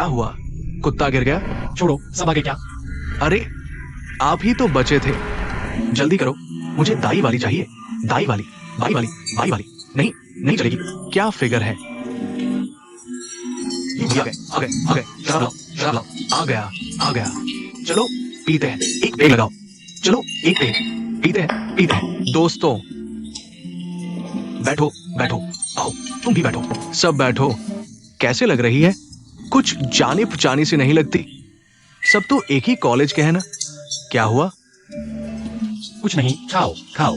क्या हुआ? कुत्ता गिर गया? छोड़ो, सब आगे क्या? अरे आप ही तो बचे थे। जल्दी करो, मुझे दाई वाली चाहिए। दाई वाली, बाई वाली, बाई वाली। नहीं नहीं चलेगी। क्या फिगर है? आ गए, आ गए, आ गए। शराब लाओ, शराब लाओ। आ गया, आ गया। चलो पीते हैं, एक पेग लगाओ। चलो एक पेग, पीते हैं, पीते हैं। दोस्तों बैठो, बैठो। आओ तुम भी बैठो। सब बैठो। कैसे लग रही है? कुछ जानी पहचानी सी नहीं लगती। सब तो एक ही कॉलेज के हैं ना? क्या हुआ? कुछ नहीं, खाओ खाओ।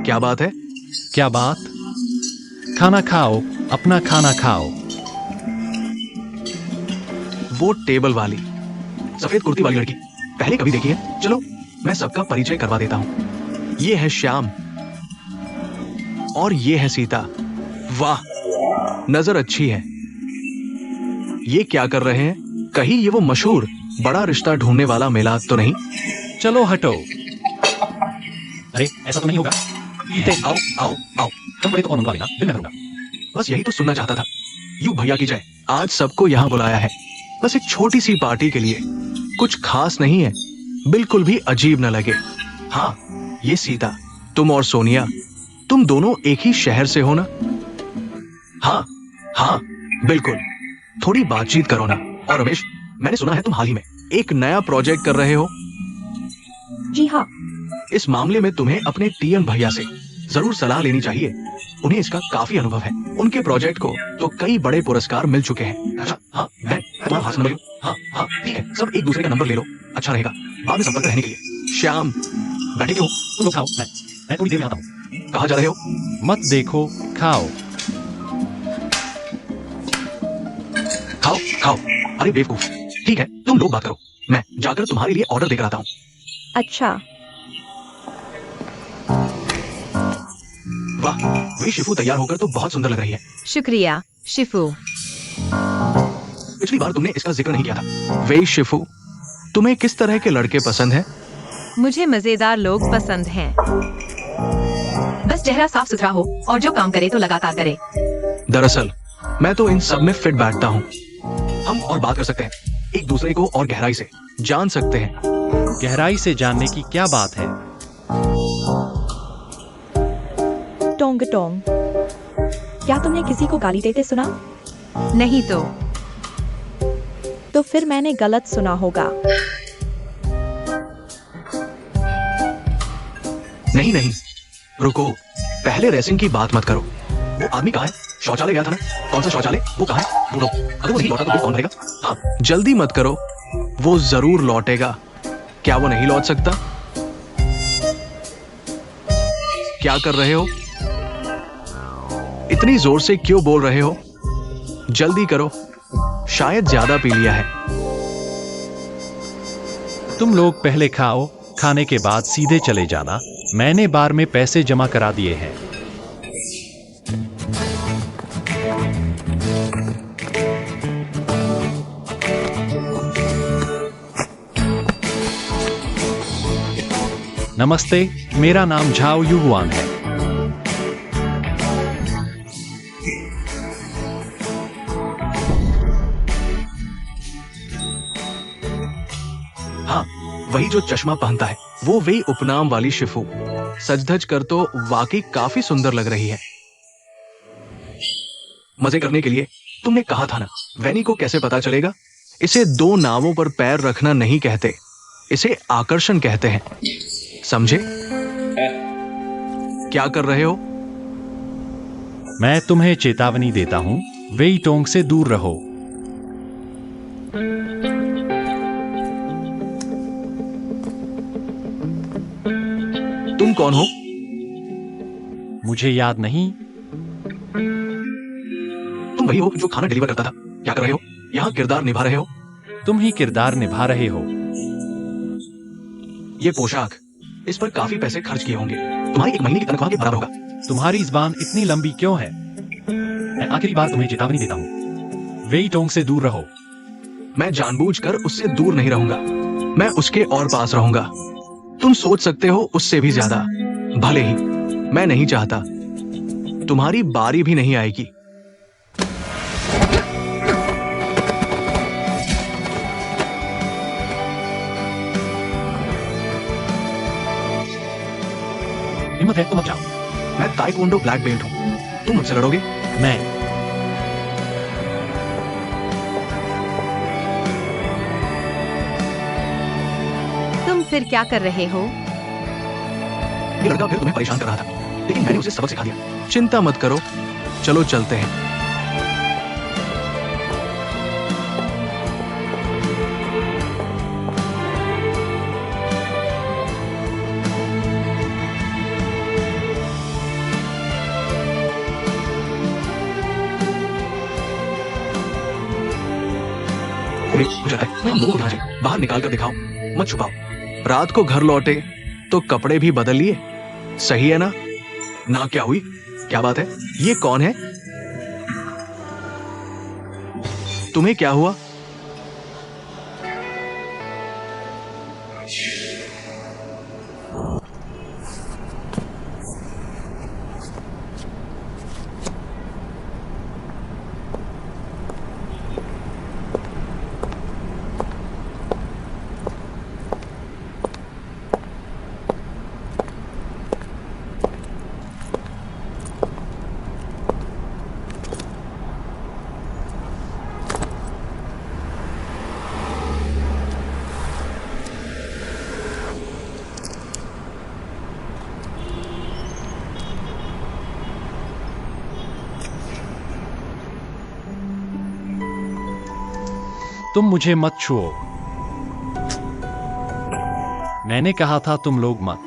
क्या बात है? क्या बात? खाना खाओ, अपना खाना खाओ। वो टेबल वाली सफेद कुर्ती वाली लड़की पहले कभी देखी है? चलो मैं सबका परिचय करवा देता हूँ। ये है श्याम और ये है सीता। वाह, नजर अच्छी है। ये क्या कर रहे हैं? कहीं ये वो मशहूर बड़ा रिश्ता ढूंढने वाला मेला तो नहीं? चलो हटो। अरे ऐसा तो नहीं होगा। आओ आओ आओ। तुम बड़े तो और मंगवा लेना, बिल मैं करूंगा। बस यही तो सुनना चाहता था। यूं भैया की जय। आज सबको यहाँ बुलाया है, बस एक छोटी सी पार्टी के लिए। कुछ खास नहीं है, बिल्कुल भी अजीब न लगे। हाँ, ये सीता, तुम और सोनिया, तुम दोनों एक ही शहर से हो ना? हाँ हाँ बिल्कुल। थोड़ी बातचीत करो ना। और रमेश, मैंने सुना है तुम हाल ही में एक नया प्रोजेक्ट कर रहे हो। जी हाँ। इस मामले में तुम्हें अपने टीएम भैया से जरूर सलाह लेनी चाहिए। उन्हें इसका काफी अनुभव है। उनके प्रोजेक्ट को तो कई बड़े पुरस्कार मिल चुके हैं। अच्छा हाँ, मैं तुम्हारा हाथ नंबर लूं? हाँ हाँ ठीक है, सब एक दूसरे का नंबर ले लो, अच्छा रहेगा बाद में संपर्क रहने के लिए। श्याम बैठे क्यों? तुम लोग खाओ, मैं थोड़ी देर में आता हूँ। कहाँ जा रहे हो? मत देखो, खाओ। खाओ खाओ। अरे बेवकूफ। ठीक है, तुम लोग बात करो, मैं जाकर तुम्हारे लिए ऑर्डर देकर आता हूँ। अच्छा। वाह, वही शिफू तैयार होकर तो बहुत सुंदर लग रही है। शुक्रिया शिफू। पिछली बार तुमने इसका जिक्र नहीं किया था। वे शिफू, तुम्हें किस तरह के लड़के पसंद हैं? मुझे मजेदार लोग पसंद हैं। बस चेहरा साफ सुथरा हो और जो काम करे तो लगातार करे। दरअसल मैं तो इन सब में फिट बैठता हूँ। हम और बात कर सकते हैं, एक दूसरे को और गहराई से जान सकते हैं। गहराई से जानने की क्या बात है? टोंग टोंग, क्या तुमने किसी को गाली देते सुना? नहीं तो फिर मैंने गलत सुना होगा। नहीं नहीं, रुको, पहले रेसिंग की बात मत करो। वो आदमी कहाँ है? शौचालय गया था ना? कौन सा शौचालय? वो कहाँ है? ढूंढो। अगर वो नहीं लौटा तो फिर कौन रहेगा? हाँ, जल्दी मत करो, वो जरूर लौटेगा। क्या वो नहीं लौट सकता? क्या कर रहे हो? इतनी जोर से क्यों बोल रहे हो? जल्दी करो, शायद ज्यादा पी लिया है। तुम लोग पहले खाओ, खाने के बाद सीधे चले जाना। मैंने बार में पैसे जमा करा दिए हैं। नमस्ते, मेरा नाम झाओ युगवान है। हाँ, वही जो चश्मा पहनता है, वो वही उपनाम वाली शिफू। सजधज कर तो वाकई काफी सुंदर लग रही है। मजे करने के लिए तुमने कहा था ना, वैनी को कैसे पता चलेगा? इसे दो नावों पर पैर रखना नहीं कहते, इसे आकर्षण कहते हैं, समझे? क्या कर रहे हो? मैं तुम्हें चेतावनी देता हूँ, वेई टोंग से दूर रहो। तुम कौन हो? मुझे याद नहीं। तुम वही हो जो खाना डिलीवर करता था। क्या कर रहे हो? यहाँ किरदार निभा रहे हो? तुम ही किरदार निभा रहे हो। ये पोशाक, इस पर काफी पैसे खर्च किए होंगे। तुम्हारी एक महीने की तनख्वाह के बराबर होगा। तुम्हारी ज़बान इतनी लंबी क्यों है? मैं आखिरी बार तुम्हें चेतावनी देता हूँ, वेई टोंग से दूर रहो। मैं जानबूझकर उससे दूर नहीं रहूंगा, मैं उसके और पास रहूंगा। तुम सोच सकते हो उससे भी ज्यादा। भले ही मैं नहीं चाहता, तुम्हारी बारी भी नहीं आएगी। हिम्मत है तो मत जाओ। मैं ताइक्वांडो ब्लैक बेल्ट हूँ, तुम मुझसे लड़ोगे? मैं तुम फिर क्या कर रहे हो? ये लड़का फिर तुम्हें परेशान कर रहा था, लेकिन मैंने उसे सबक सिखा दिया। चिंता मत करो, चलो चलते हैं। मुझे लगता है हम लोगों को ध्यान से बाहर निकाल कर दिखाओ, मत छुपाओ। रात को घर लौटे तो कपड़े भी बदल लिए, सही है ना? ना क्या हुई? क्या बात है? ये कौन है? तुम्हें क्या हुआ? तुम मुझे मत छुओ। मैंने कहा था तुम लोग मत।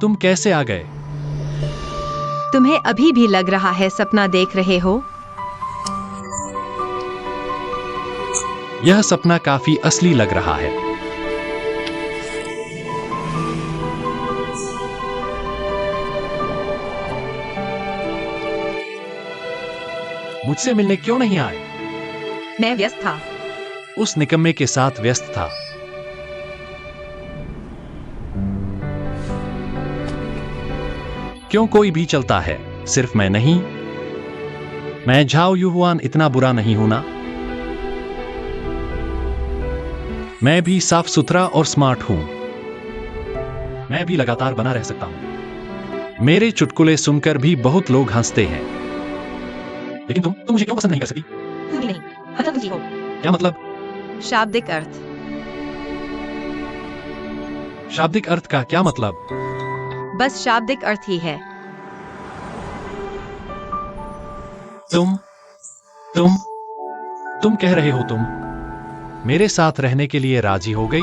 तुम कैसे आ गए? तुम्हें अभी भी लग रहा है सपना देख रहे हो? यह सपना काफी असली लग रहा है। मुझसे मिलने क्यों नहीं आए? मैं व्यस्त था। उस निकम्मे के साथ व्यस्त था। क्यों कोई भी चलता है, सिर्फ मैं नहीं? मैं झाओ युहुआन इतना बुरा नहीं हूं ना? मैं भी साफ सुथरा और स्मार्ट हूं। मैं भी लगातार बना रह सकता हूं। मेरे चुटकुले सुनकर भी बहुत लोग हंसते हैं। लेकिन तुम मुझे क्यों पसंद नहीं कर सकती? तुम नहीं, मतलब तुम हो। क्या मतलब? शाब्दिक अर्थ। शाब्दिक अर्थ का क्या मतलब? बस शाब्दिक अर्थ ही है। तुम कह रहे हो तुम मेरे साथ रहने के लिए राजी हो गई?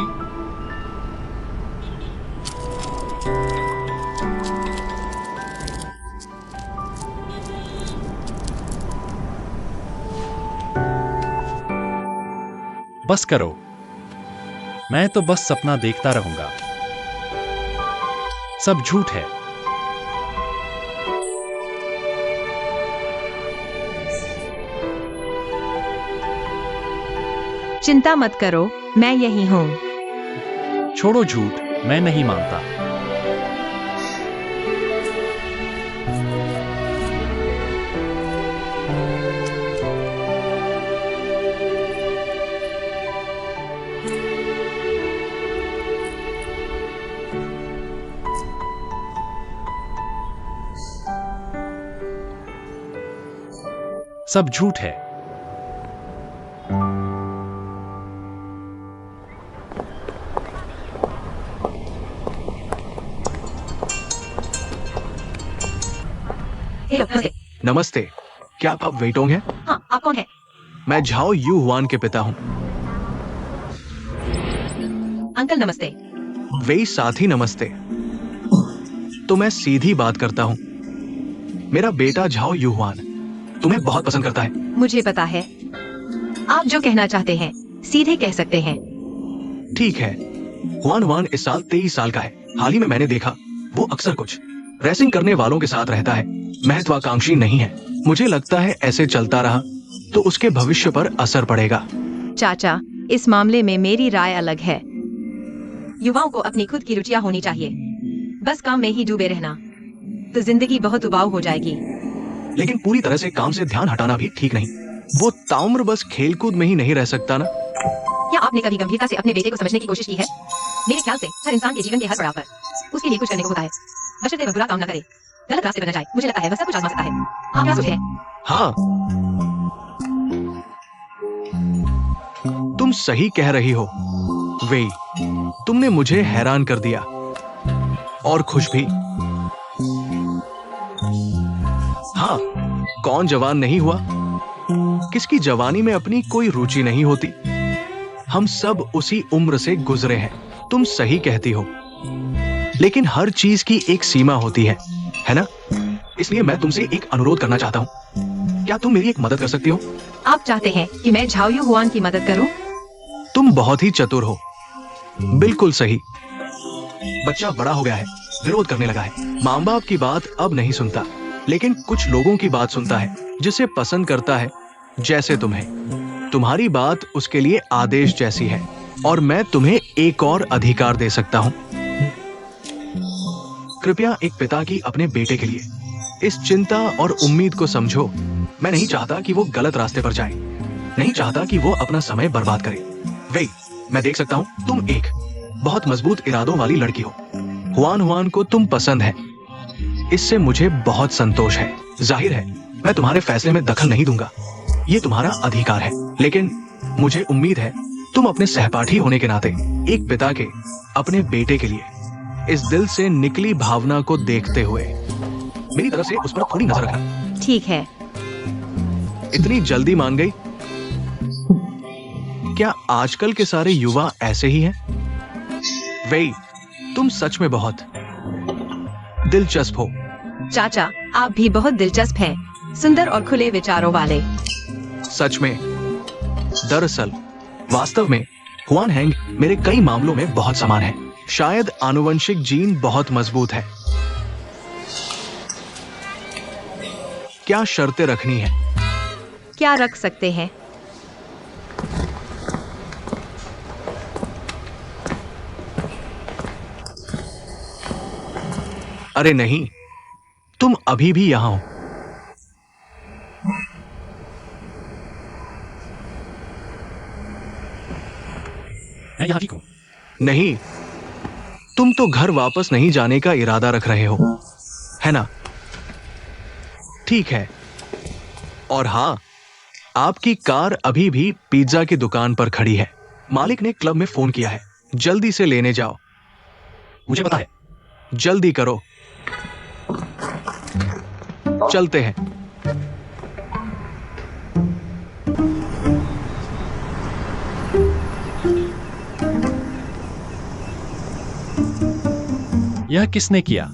बस करो, मैं तो बस सपना देखता रहूंगा। सब झूठ है। चिंता मत करो, मैं यही हूं। छोड़ो झूठ, मैं नहीं मानता। सब झूठ है। नमस्ते, क्या आप वेइटोंग हैं? हाँ, आप कौन है? मैं झाओ यू हुआन के पिता हूँ। अंकल नमस्ते। वेई साथी नमस्ते। तो मैं सीधी बात करता हूँ। मेरा बेटा झाओ यू हुआन तुम्हें बहुत पसंद करता है। मुझे पता है। आप जो कहना चाहते हैं सीधे कह सकते हैं। ठीक है। हुआन हुआन इस साल 23 साल का है। हाल ही में मैंने देखा वो अक्सर कुछ रेसिंग करने वालों के साथ रहता है। महत्वाकांक्षी नहीं है। मुझे लगता है ऐसे चलता रहा तो उसके भविष्य पर असर पड़ेगा। चाचा, इस मामले में मेरी राय अलग है। युवाओं को अपनी खुद की रुचियां होनी चाहिए। बस काम में ही डूबे रहना तो जिंदगी बहुत उबाऊ हो जाएगी। लेकिन पूरी तरह से काम से ध्यान हटाना भी ठीक नहीं। वो ताउम्र बस खेलकूद में ही नहीं रह सकता ना। क्या आपने कभी गंभीरता से अपने बेटे को समझने की कोशिश की है? मेरे ख्याल से हर इंसान के जीवन के हर पड़ाव पर उसके लिए कुछ करने को होता है, बशर्ते वह बुरा काम न करे, गलत रास्ते पर न जाए। मुझे लगता है वह सब कुछ आजमा सकता है। आप क्या सोचते हैं? हाँ, तुम सही कह रही हो। वे, तुमने मुझे हैरान कर दिया और खुश भी। हाँ, कौन जवान नहीं हुआ? किसकी जवानी में अपनी कोई रुचि नहीं होती? हम सब उसी उम्र से गुजरे हैं। तुम सही कहती हो, लेकिन हर चीज की एक सीमा होती है ना? इसलिए मैं तुमसे एक अनुरोध करना चाहता हूँ। क्या तुम मेरी एक मदद कर सकती हो? आप चाहते हैं कि मैं झाओयू हुआन की मदद करूं? तुम बहुत ही चतुर हो। बिल्कुल सही। बच्चा बड़ा हो गया है, विरोध करने लगा है। माँ बाप की बात अब नहीं सुनता, लेकिन कुछ लोगों की बात सुनता है, जिसे पसंद करता है, जैसे तुम्हें। तुम्हारी बात उसके लिए आदेश जैसी है, और मैं तुम्हें एक और अधिकार दे सकता हूं। कृपया एक पिता की अपने बेटे के लिए इस चिंता और उम्मीद को समझो। मैं नहीं चाहता कि वो गलत रास्ते पर जाए, नहीं चाहता कि वो अपना समय बर्बाद करे। वे, मैं देख सकता हूं तुम एक बहुत मजबूत इरादों वाली लड़की हो। हुआन हुआन को तुम पसंद है, इससे मुझे बहुत संतोष है। जाहिर है मैं तुम्हारे फैसले में दखल नहीं दूंगा, ये तुम्हारा अधिकार है, लेकिन मुझे उम्मीद है तुम अपने सहपाठी होने के नाते एक पिता के अपने बेटे के लिए इस दिल से निकली भावना को देखते हुए मेरी तरफ से उस पर थोड़ी नजर रखना। ठीक है। इतनी जल्दी मान गई? क्या आजकल के सारे युवा ऐसे ही हैं? वे, तुम सच में बहुत दिलचस्प हो। चाचा, आप भी बहुत दिलचस्प हैं, सुंदर और खुले विचारों वाले। सच में। दरअसल वास्तव में हुआन हैंग मेरे कई मामलों में बहुत समान है। शायद आनुवंशिक जीन बहुत मजबूत है। क्या शर्तें रखनी है? क्या रख सकते हैं? अरे नहीं, तुम अभी भी यहां हो। मैं यहाँ ठीक हूँ। नहीं, तुम तो घर वापस नहीं जाने का इरादा रख रहे हो, है ना? ठीक है। और हां, आपकी कार अभी भी पिज्जा की दुकान पर खड़ी है। मालिक ने क्लब में फोन किया है, जल्दी से लेने जाओ। मुझे पता है। जल्दी करो, चलते हैं। यह किसने किया?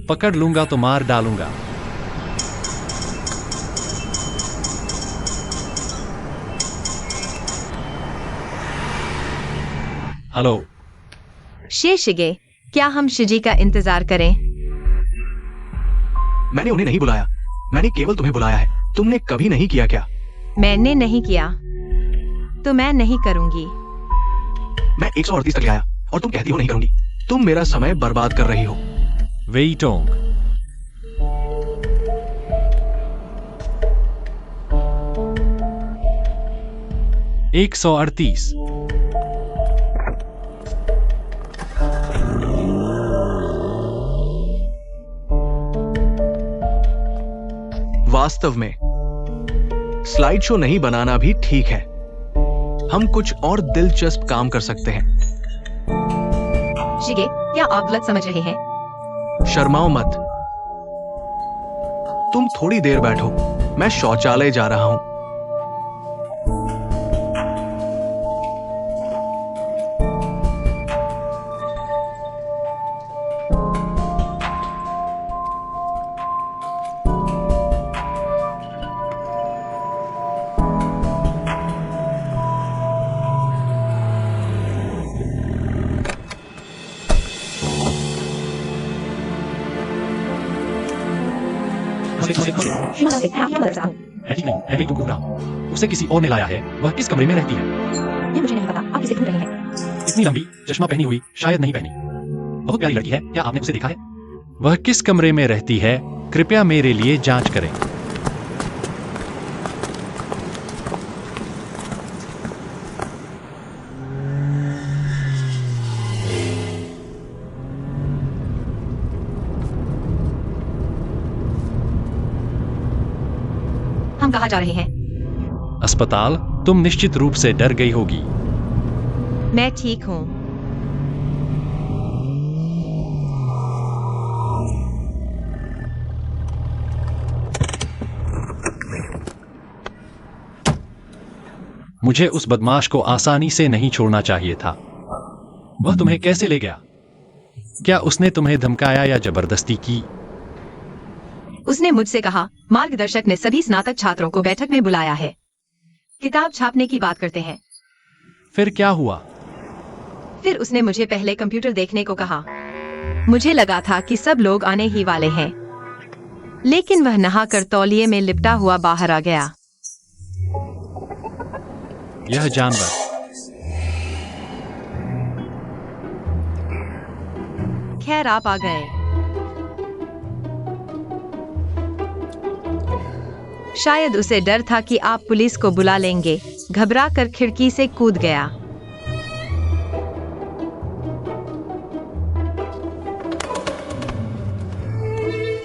पकड़ लूंगा तो मार डालूंगा। हेलो शेशिगे, क्या हम शिजी का इंतजार करें? मैंने उन्हें नहीं बुलाया, मैंने केवल तुम्हें बुलाया है। तुमने कभी नहीं किया क्या? मैंने नहीं किया तो मैं नहीं करूंगी। मैं 138 तक ले आया और तुम कहती हो नहीं करूंगी। तुम मेरा समय बर्बाद कर रही हो। वेई टोंग। एक 138। वास्तव में स्लाइड शो नहीं बनाना भी ठीक है। हम कुछ और दिलचस्प काम कर सकते हैं। शिगे, क्या आप गलत समझ रहे हैं? शर्माओ मत। तुम थोड़ी देर बैठो, मैं शौचालय जा रहा हूं। मैं ठीक नहीं, मैं भी तुमको बुलाऊं। उसे किसी और ने लाया है। वह किस कमरे में रहती है? ये मुझे नहीं पता, आप किसे ढूंढ रहे हैं? इतनी लंबी, चश्मा पहनी हुई, शायद नहीं पहनी। बहुत प्यारी लड़की है, क्या आपने उसे देखा है? वह किस कमरे में रहती है? कृपया मेरे लिए जांच करें। हम कहाँ जा रहे हैं? अस्पताल। तुम निश्चित रूप से डर गई होगी। मैं ठीक हूँ। मुझे उस बदमाश को आसानी से नहीं छोड़ना चाहिए था। वह तुम्हें कैसे ले गया? क्या उसने तुम्हें धमकाया या जबरदस्ती की? उसने मुझसे कहा, मार्गदर्शक ने सभी स्नातक छात्रों को बैठक में बुलाया है, किताब छापने की बात करते हैं। फिर क्या हुआ? फिर उसने मुझे पहले कंप्यूटर देखने को कहा। मुझे लगा था कि सब लोग आने ही वाले हैं, लेकिन वह नहाकर तौलिए में लिपटा हुआ बाहर आ गया। यह जानवर। खैर आप आ गए। शायद उसे डर था कि आप पुलिस को बुला लेंगे। घबरा कर खिड़की से कूद गया।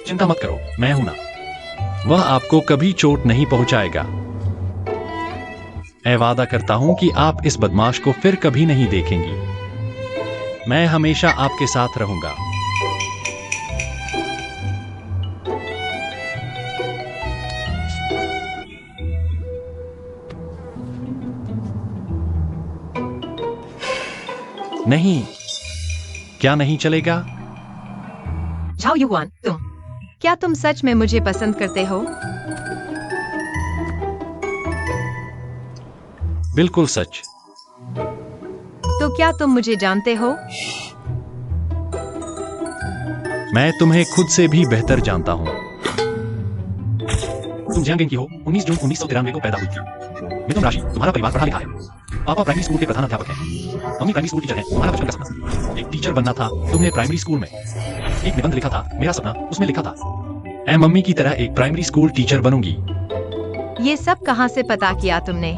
चिंता मत करो, मैं हूं ना। वह आपको कभी चोट नहीं पहुंचाएगा। मैं वादा करता हूं कि आप इस बदमाश को फिर कभी नहीं देखेंगी। मैं हमेशा आपके साथ रहूंगा। नहीं, क्या नहीं चलेगा? झाओ युआन, क्या तुम सच में मुझे पसंद करते हो? बिल्कुल सच। तो क्या तुम मुझे जानते हो? मैं तुम्हें खुद से भी बेहतर जानता हूं। तुम जियांग की हो, 19 जून 1993 को पैदा हुई थी। मिथुन राशि, तुम्हारा परिवार पढ़ा लिखा है। पापा प्राइमरी स्कूल के प्रधानाध्यापक हैं। मम्मी प्राइमरी स्कूल टीचर है। तुम्हारा बचपन का सपना एक टीचर बनना था। तुमने प्राइमरी स्कूल में एक निबंध लिखा था, मेरा सपना। उसमें लिखा था, मैं मम्मी की तरह एक प्राइमरी स्कूल टीचर बनूंगी। ये सब कहाँ से पता किया तुमने?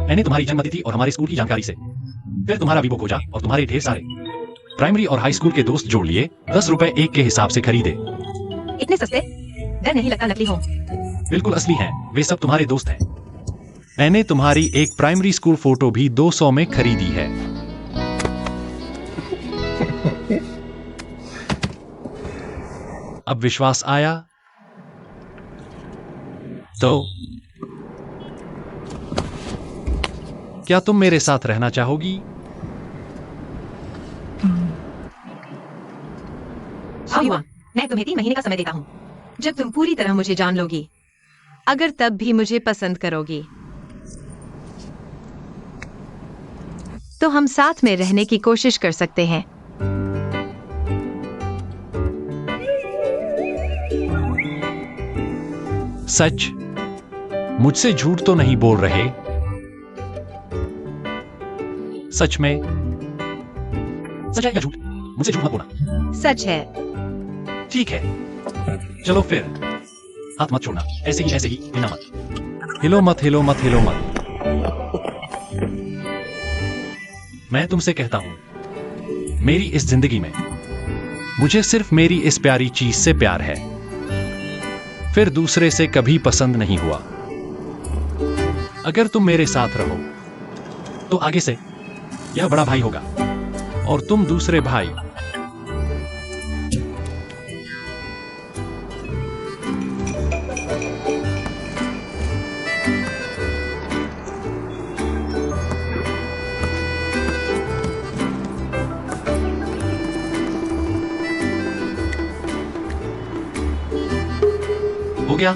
मैंने तुम्हारी जन्म तिथि और हमारे स्कूल की जानकारी से। फिर तुम्हारा वीवो खोजा और तुम्हारे ढेर सारे प्राइमरी और हाई स्कूल के दोस्त जोड़ लिए। 10 रुपए एक के हिसाब से खरीदे। इतने सस्ते? डर नहीं लगता नकली हो? बिल्कुल असली हैं, वे सब तुम्हारे दोस्त हैं। मैंने तुम्हारी एक प्राइमरी स्कूल फोटो भी 200 में खरीदी है। अब विश्वास आया? तो क्या तुम मेरे साथ रहना चाहोगी? झाओ युआन, मैं तुम्हें 3 महीने का समय देता हूँ। जब तुम पूरी तरह मुझे जान लोगी, अगर तब भी मुझे पसंद करोगी, तो हम साथ में रहने की कोशिश कर सकते हैं। सच? मुझसे झूठ तो नहीं बोल रहे? सच में? सच है या झूठ? मुझसे झूठ मत बोलना। सच है। ठीक है, चलो फिर। हाथ मत छोड़ना, ऐसे ही हिलना मत। हिलो मत, हिलो मत, हिलो मत। मैं तुमसे कहता हूं, मेरी इस जिंदगी में मुझे सिर्फ मेरी इस प्यारी चीज से प्यार है। फिर दूसरे से कभी पसंद नहीं हुआ। अगर तुम मेरे साथ रहो तो आगे से यह बड़ा भाई होगा और तुम दूसरे भाई। हो गया?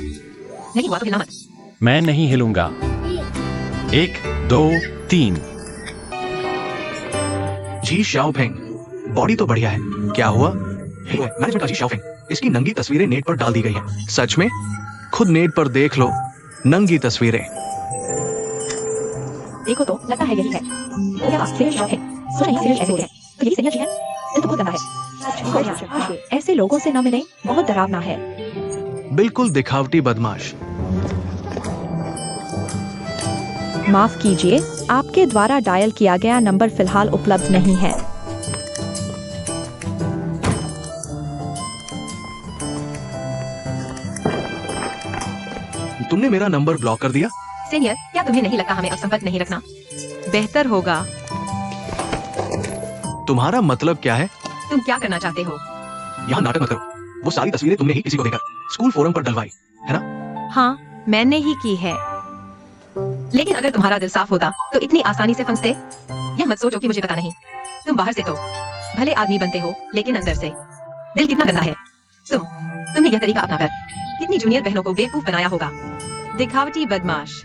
नहीं हुआ तो हिलना मत। मैं नहीं हिलूंगा। 1 2 3। जी शाओफेंग, बॉडी तो बढ़िया है। क्या हुआ? ये है मैनेजमेंट का जी शाओफेंग। इसकी नंगी तस्वीरें नेट पर डाल दी गई हैं। सच में? खुद नेट पर देख लो, नंगी तस्वीरें। देखो तो लगता है यही है। क्या बात, सीरियल शॉट है। सोचा नहीं सीरियल ऐसे होते हैं। तो यही सीरियल जी है। दिल तो बहुत गंदा है। ऐसे लोगों से न मिले, बहुत डरावना है। बिल्कुल दिखावटी बदमाश। माफ कीजिए, आपके द्वारा डायल किया गया नंबर फिलहाल उपलब्ध नहीं है। तुमने मेरा नंबर ब्लॉक कर दिया। सीनियर, क्या तुम्हें नहीं लगता हमें अब संपर्क नहीं रखना बेहतर होगा? तुम्हारा मतलब क्या है? तुम क्या करना चाहते हो? यहाँ नाटक मत करो। वो सारी तस्वीरें तुमने ही किसी को देकर स्कूल फोरम पर डलवाई है ना? हाँ, मैंने ही की है। लेकिन अगर तुम्हारा दिल साफ होता तो इतनी आसानी से फंसते? यह मत सोचो कि मुझे पता नहीं। तुम बाहर से तो भले आदमी बनते हो, लेकिन अंदर से दिल कितना गंदा है। तुमने यह तरीका अपनाकर कितनी जूनियर बहनों को बेवकूफ बनाया होगा। दिखावटी बदमाश।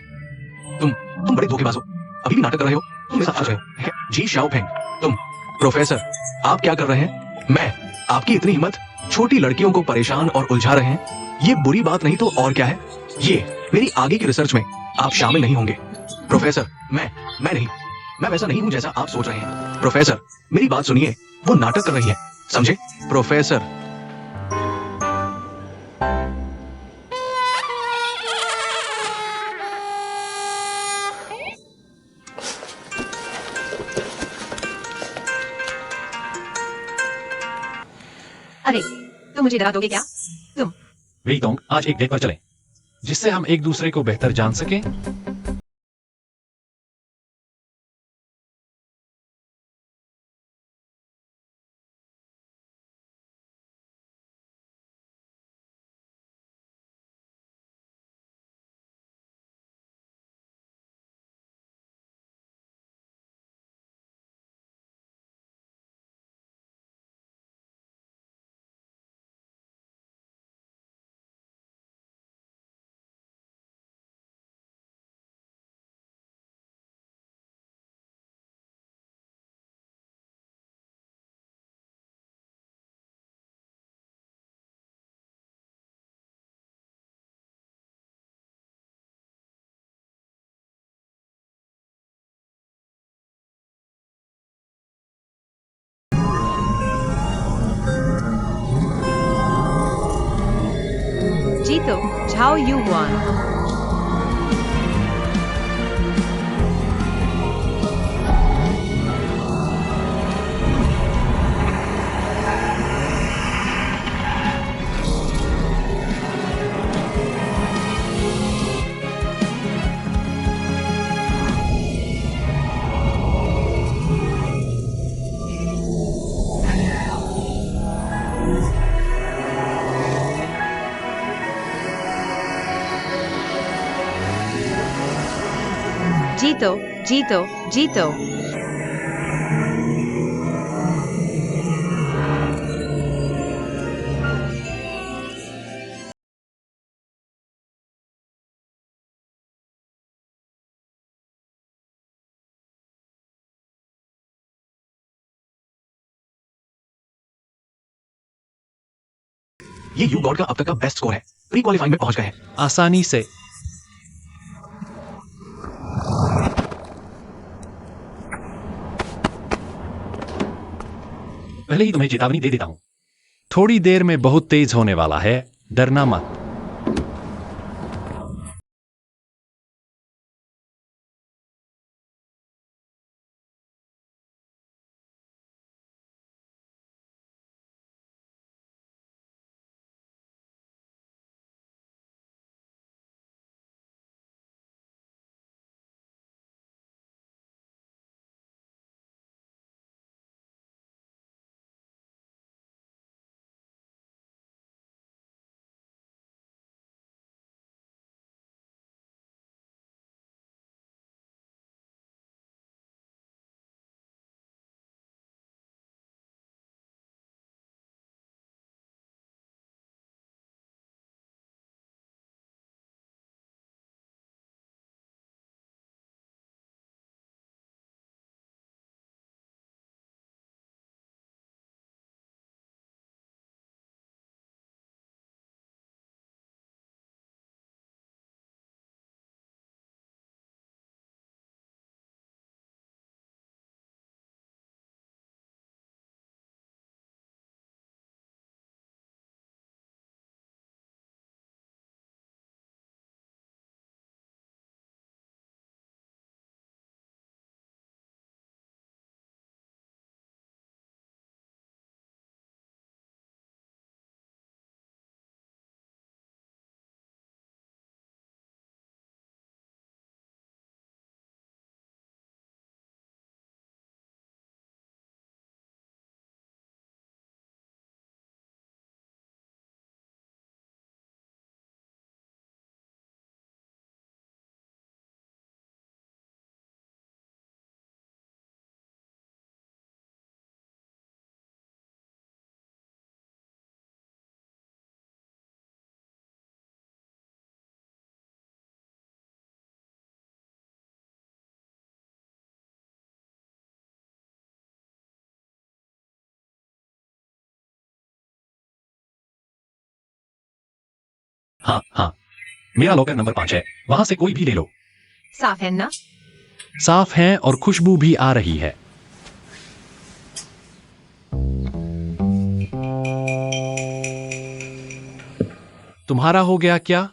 तुम बड़े धोखेबाज हो। अभी भी नाटक कर रहे हो। तुम मेरे साथ सोच रहे हो। जी शाओफेंग, तुम प्रोफेसर, आप क्या कर रहे हैं? मैं आपकी इतनी हिम्मत, छोटी लड़कियों को परेशान और उलझा रहे हैं। ये बुरी बात नहीं तो और क्या है? ये मेरी आगे की रिसर्च में आप शामिल नहीं होंगे। प्रोफेसर, मैं नहीं, मैं वैसा नहीं हूं जैसा आप सोच रहे हैं। प्रोफेसर, मेरी बात सुनिए। वो नाटक कर रही है, समझे? प्रोफेसर, अरे, तुम मुझे डरा दोगे क्या? वेइटोंग, आज एक डेट पर चलें, जिससे हम एक दूसरे को बेहतर जान सकें। जीतो, झाओ यू वन। जीतो, जीतो, जीतो। ये यू गॉड का अब तक का बेस्ट स्कोर है। प्री क्वालिफाइंग में पहुंच गए हैं। आसानी से। पहले ही तुम्हें चेतावनी दे देता हूं, थोड़ी देर में बहुत तेज होने वाला है, डरना मत। हाँ हाँ, मेरा लॉकर नंबर 5 है, वहां से कोई भी ले लो। साफ है ना? साफ है और खुशबू भी आ रही है। तुम्हारा हो गया क्या?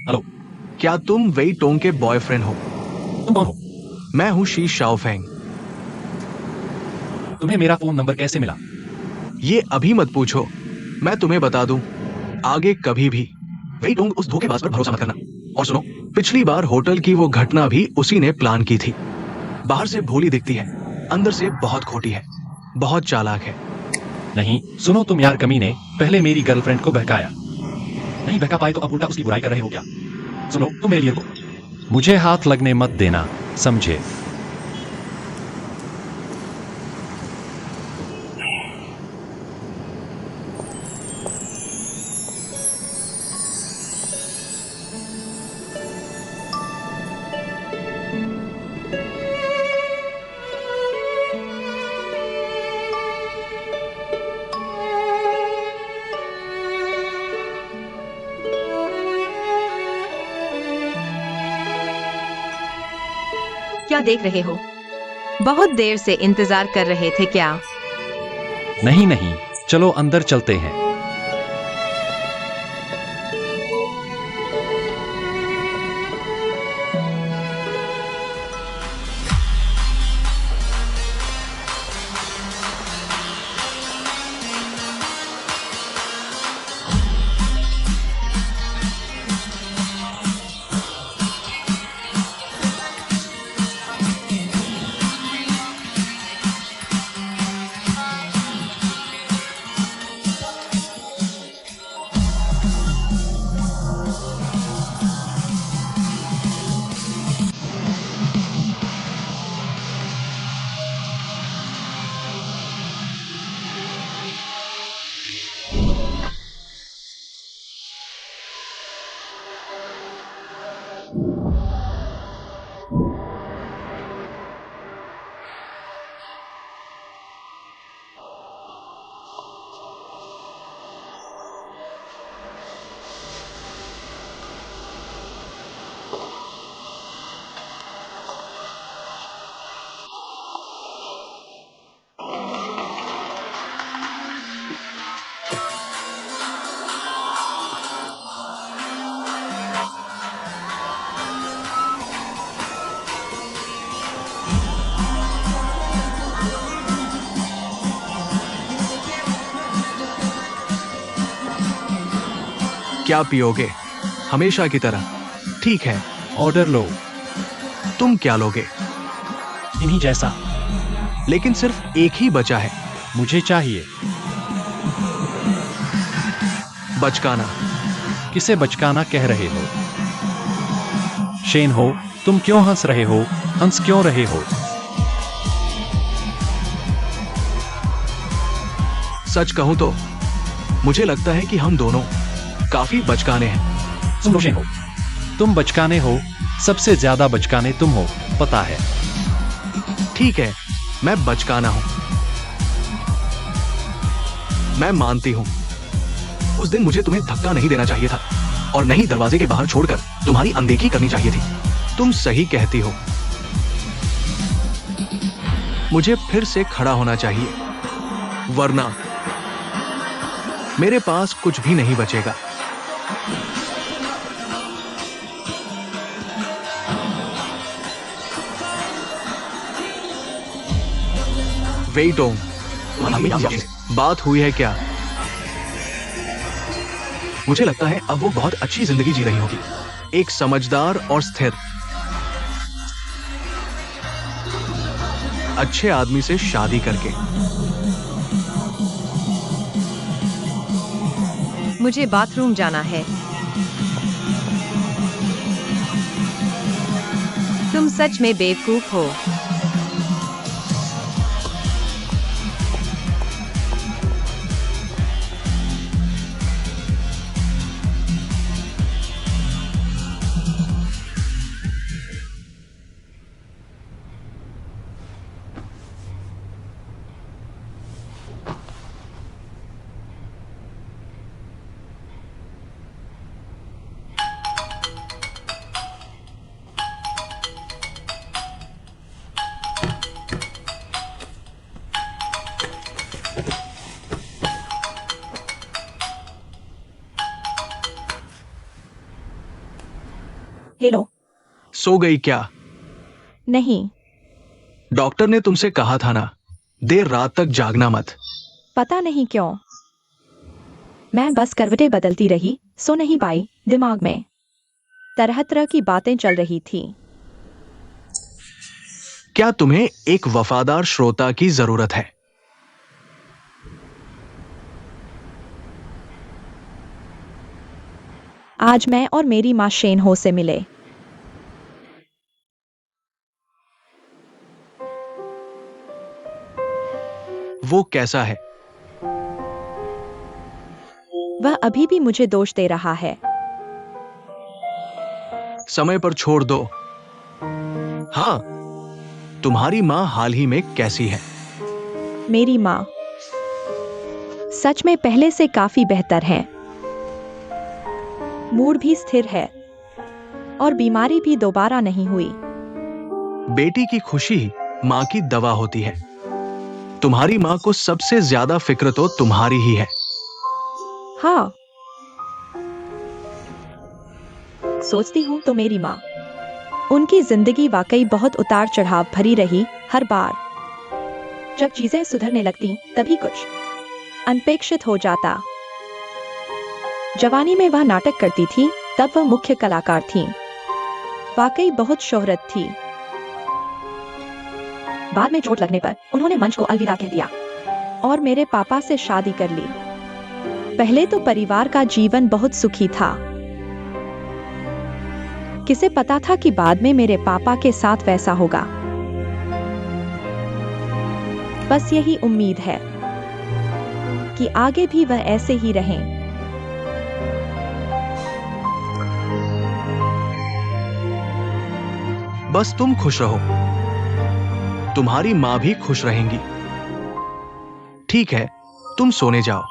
हेलो, क्या तुम वेई टोंग के बॉयफ्रेंड हो? तुम कौन हो? मैं हूँ शी शाओफेंग। तुम्हें मेरा फोन नंबर कैसे मिला? ये अभी मत पूछो, मैं तुम्हें बता दूं, आगे कभी भी वेई टोंग उस धोखेबाज पर भरोसा मत करना। और सुनो, पिछली बार होटल की वो घटना भी उसी ने प्लान की थी। बाहर से भोली दिखती है, अंदर से बहुत खोटी है, बहुत चालाक है। नहीं, सुनो तुम यार कमीने, पहले मेरी गर्लफ्रेंड को बहकाया। नहीं बहका पाए तो अब उल्टा उसकी बुराई कर रहे हो क्या? सुनो, तुम मेरे लिए रुको। मुझे हाथ लगने मत देना, समझे? क्या देख रहे हो? बहुत देर से इंतजार कर रहे थे क्या? नहीं नहीं, चलो अंदर चलते हैं। क्या पियोगे? हमेशा की तरह। ठीक है, ऑर्डर लो। तुम क्या लोगे? इन्हीं जैसा। लेकिन सिर्फ एक ही बचा है। मुझे चाहिए। बचकाना। किसे बचकाना कह रहे हो? शेन हो, तुम क्यों हंस रहे हो? हंस क्यों रहे हो? सच कहूं तो मुझे लगता है कि हम दोनों काफी बचकाने हैं। सुनो शेन हो, तुम बचकाने हो। सबसे ज्यादा बचकाने तुम हो, पता है। ठीक है, मैं बचकाना हूं। मैं मानती हूं उस दिन मुझे तुम्हें धक्का नहीं देना चाहिए था और नहीं दरवाजे के बाहर छोड़कर तुम्हारी अनदेखी करनी चाहिए थी। तुम सही कहती हो। मुझे फिर से खड़ा होना चाहिए, वरना मेरे पास कुछ भी नहीं बचेगा। वेट ओम, बात हुई है क्या? मुझे लगता है अब वो बहुत अच्छी जिंदगी जी रही होगी, एक समझदार और स्थिर अच्छे आदमी से शादी करके। मुझे बाथरूम जाना है। तुम सच में बेवकूफ हो। हेलो। सो गई क्या? नहीं, डॉक्टर ने तुमसे कहा था ना, देर रात तक जागना मत। पता नहीं क्यों मैं बस करवटें बदलती रही, सो नहीं पाई। दिमाग में तरह तरह की बातें चल रही थी। क्या तुम्हें एक वफादार श्रोता की जरूरत है? आज मैं और मेरी माँ शेन हो से मिले। वो कैसा है? वह अभी भी मुझे दोष दे रहा है। समय पर छोड़ दो। हाँ, तुम्हारी माँ हाल ही में कैसी है? मेरी माँ सच में पहले से काफी बेहतर है। मूड भी स्थिर है और बीमारी भी दोबारा नहीं हुई। बेटी की खुशी माँ की दवा होती है। तुम्हारी माँ को सबसे ज्यादा फिक्र तो तुम्हारी ही है। हाँ, सोचती हूँ तो मेरी माँ, उनकी जिंदगी वाकई बहुत उतार चढ़ाव भरी रही। हर बार जब चीजें सुधरने लगती तभी कुछ अनपेक्षित हो जाता। जवानी में वह नाटक करती थी, तब वह मुख्य कलाकार थी। वाकई बहुत शोहरत थी। बाद में चोट लगने पर उन्होंने मंच को अलविदा कह दिया और मेरे पापा से शादी कर ली। पहले तो परिवार का जीवन बहुत सुखी था। किसे पता था कि बाद में मेरे पापा के साथ वैसा होगा। बस यही उम्मीद है कि आगे भी वह ऐसे ही रहें। बस तुम खुश रहो, तुम्हारी माँ भी खुश रहेंगी। ठीक है, तुम सोने जाओ।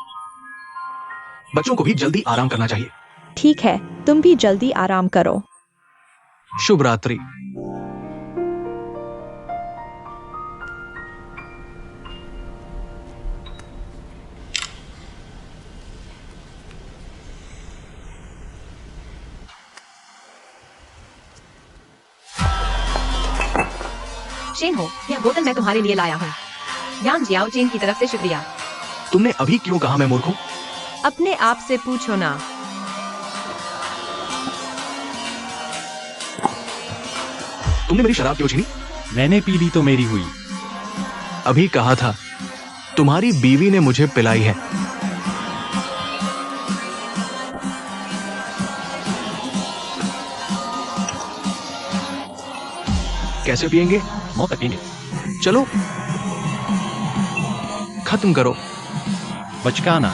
बच्चों को भी जल्दी आराम करना चाहिए। ठीक है, तुम भी जल्दी आराम करो। शुभ रात्रि। शेन हो, यह बोतल मैं तुम्हारे लिए लाया हूँ। यांग जियाओ चेन की तरफ से शुक्रिया। तुमने अभी क्यों कहा मैं मूर्ख हूं? अपने आप से पूछो ना। तुमने मेरी शराब क्यों छीनी? मैंने पी ली तो मेरी हुई। अभी कहा था तुम्हारी बीवी ने मुझे पिलाई है। कैसे पिएंगे? मौत तक पीएंगे। चलो खत्म करो। बचकाना।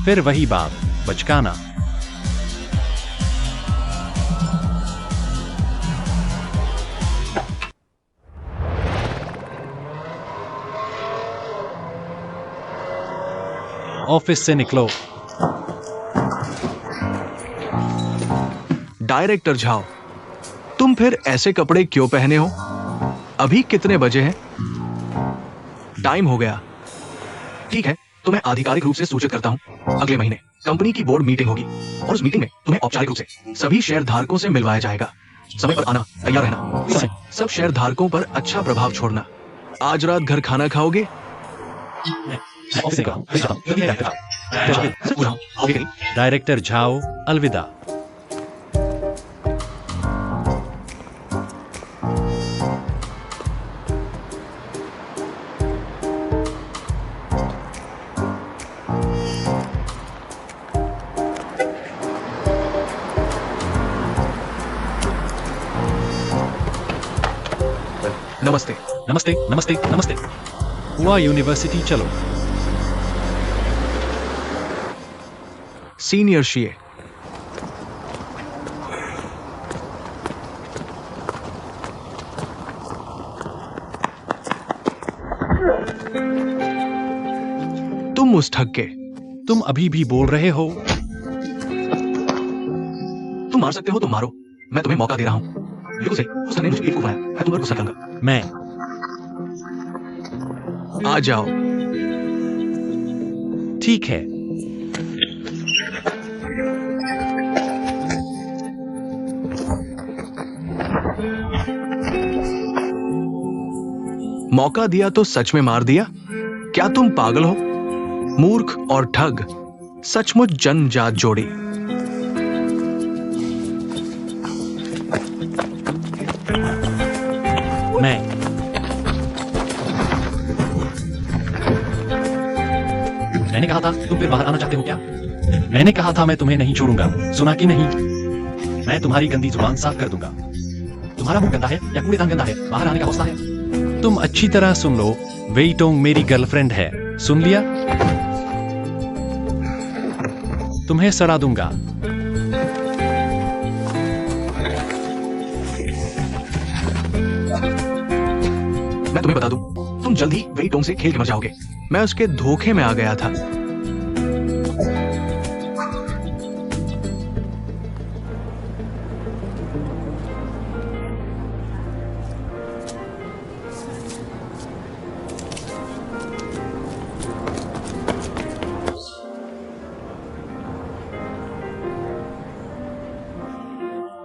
फिर वही बात, बचकाना। ऑफिस से निकलो। डायरेक्टर झाओ, तुम फिर ऐसे कपड़े क्यों पहने हो? अभी कितने बजे हैं? टाइम हो गया। ठीक है, तो मैं आधिकारिक रूप से सूचित करता हूं, अगले महीने कंपनी की बोर्ड मीटिंग होगी और उस मीटिंग में तुम्हें औपचारिक रूप से सभी शेयर धारकों से मिलवाया जाएगा। समय पर आना, तैयार रहना। सब शेयर धारकों पर अच्छा प्रभाव छोड़ना। आज रात घर खाना खाओगे? डायरेक्टर झाओ, अलविदा। नमस्ते। नमस्ते नमस्ते नमस्ते। हुआ यूनिवर्सिटी चलो। सीनियर शीए, तुम उस ठग के, तुम अभी भी बोल रहे हो? तुम मार सकते हो तो मारो, मैं तुम्हें मौका दे रहा हूं। बिल्कुल सही, उसने मुझे बेवकूफ बनाया, मैं तुम पर गुस्सा करूंगा। मैं। आ जाओ। ठीक है। मौका दिया तो सच में मार दिया? क्या तुम पागल हो? मूर्ख और ठग, सचमुच जनजात जोड़ी। मैंने कहा था तुम फिर बाहर आना चाहते हो क्या? मैंने कहा था मैं तुम्हें नहीं छोड़ूंगा, सुना कि नहीं? मैं तुम्हारी गंदी जुबान साफ कर दूंगा। तुम्हारा मुंह गंदा है या कूड़ेदान गंदा है? बाहर आने का हौसला है? तुम अच्छी तरह सुन लो, वेई टोंग मेरी गर्लफ्रेंड है, सुन लिया? तुम्हें सड़ा दूंगा। मैं तुम्हें बता दूं, तुम जल्द ही वेई टोंग से खेल के मर जाओगे। मैं उसके धोखे में आ गया था।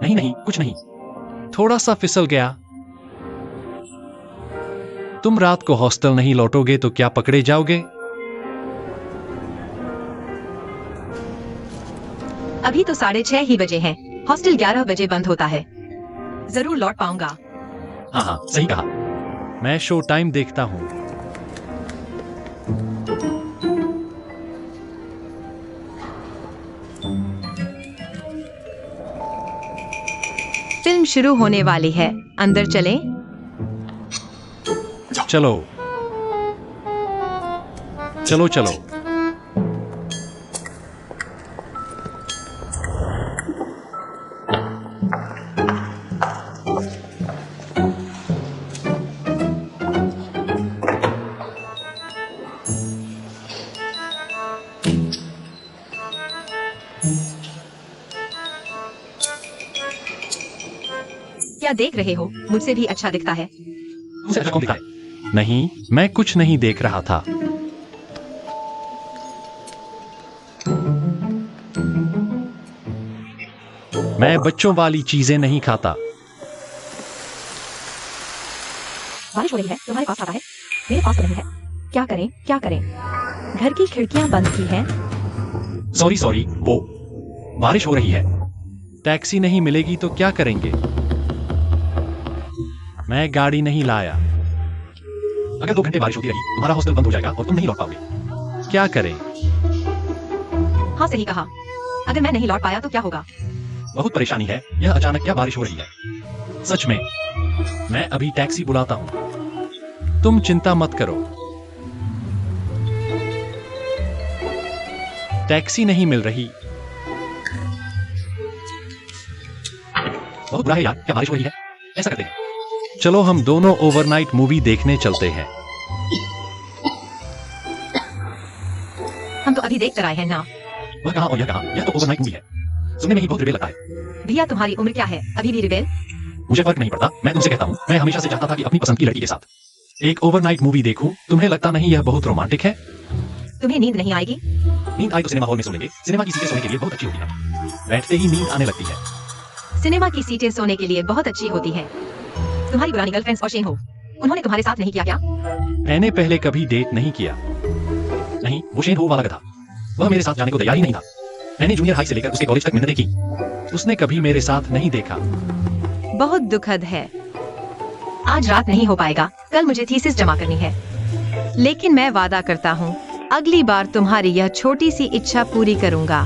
नहीं नहीं, कुछ नहीं, थोड़ा सा फिसल गया। तुम रात को हॉस्टल नहीं लौटोगे तो क्या पकड़े जाओगे? अभी तो 6:30 ही बजे हैं। हॉस्टल 11 बजे बंद होता है। जरूर लौट पाऊंगा। हाँ हाँ, सही कहा। मैं शो टाइम देखता हूं। फिल्म शुरू होने वाली है, अंदर चलें? चलो चलो चलो। क्या देख रहे हो? मुझसे भी अच्छा दिखता है। मुझसे अच्छा कौन दिखा है? नहीं, मैं कुछ नहीं देख रहा था। मैं बच्चों वाली चीजें नहीं खाता। बारिश हो रही है, तुम्हारे पास आता है, मेरे पास तो नहीं है। क्या करें, क्या करें? घर की खिड़कियां बंद की हैं। सॉरी सॉरी, वो बारिश हो रही है। टैक्सी नहीं मिलेगी तो क्या करेंगे? मैं गाड़ी नहीं लाया। अगर 2 घंटे बारिश होती रही, तुम्हारा हॉस्टल बंद हो जाएगा और तुम नहीं लौट पाओगे। क्या करें? हाँ सही कहा। अगर मैं नहीं लौट पाया तो क्या होगा? बहुत परेशानी है। यह अचानक क्या बारिश हो रही है? सच में। मैं अभी टैक्सी बुलाता हूं। तुम चिंता मत करो। टैक्सी नहीं मिल रही। बहुत बुरा है यार, क्या बारिश हो रही है? ऐसा करते हैं, चलो हम दोनों ओवरनाइट मूवी देखने चलते हैं। हम तो अभी देख कर आए हैं ना। वह कहाँ और यह कहाँ? यह तो ओवरनाइट मूवी है। सुनने में ही बहुत रिबेल लगता है। भैया तुम्हारी उम्र क्या है? अभी भी रिबेल? मुझे फर्क नहीं पड़ता, मैं तुमसे कहता हूँ, मैं हमेशा से चाहता था कि अपनी पसंद की लड़की के साथ एक ओवरनाइट मूवी देखूं। तुम्हें लगता नहीं यह बहुत रोमांटिक है? तुम्हें नींद नहीं आएगी? नींद आई तो सिनेमा हॉल में सो लेंगे। सिनेमा की सीटें सोने के लिए बहुत अच्छी होती है। बैठते ही नींद आने लगती है। सिनेमा की सीटें सोने के लिए बहुत अच्छी होती है। तुम्हारी पुरानी गर्लफ्रेंड्स और शेन हो, उन्होंने तुम्हारे साथ नहीं किया क्या? मैंने पहले कभी डेट नहीं किया। नहीं, वो शेन हो वाला था। वह मेरे साथ जाने को तैयार ही नहीं था। मैंने जूनियर हाई से लेकर उसके कॉलेज तक मिन्नतें की। उसने कभी मेरे साथ नहीं देखा। बहुत दुखद है। आज रात नहीं हो पाएगा, कल मुझे थीसिस जमा करनी है। लेकिन मैं वादा करता हूँ, अगली बार तुम्हारी यह छोटी सी इच्छा पूरी करूंगा।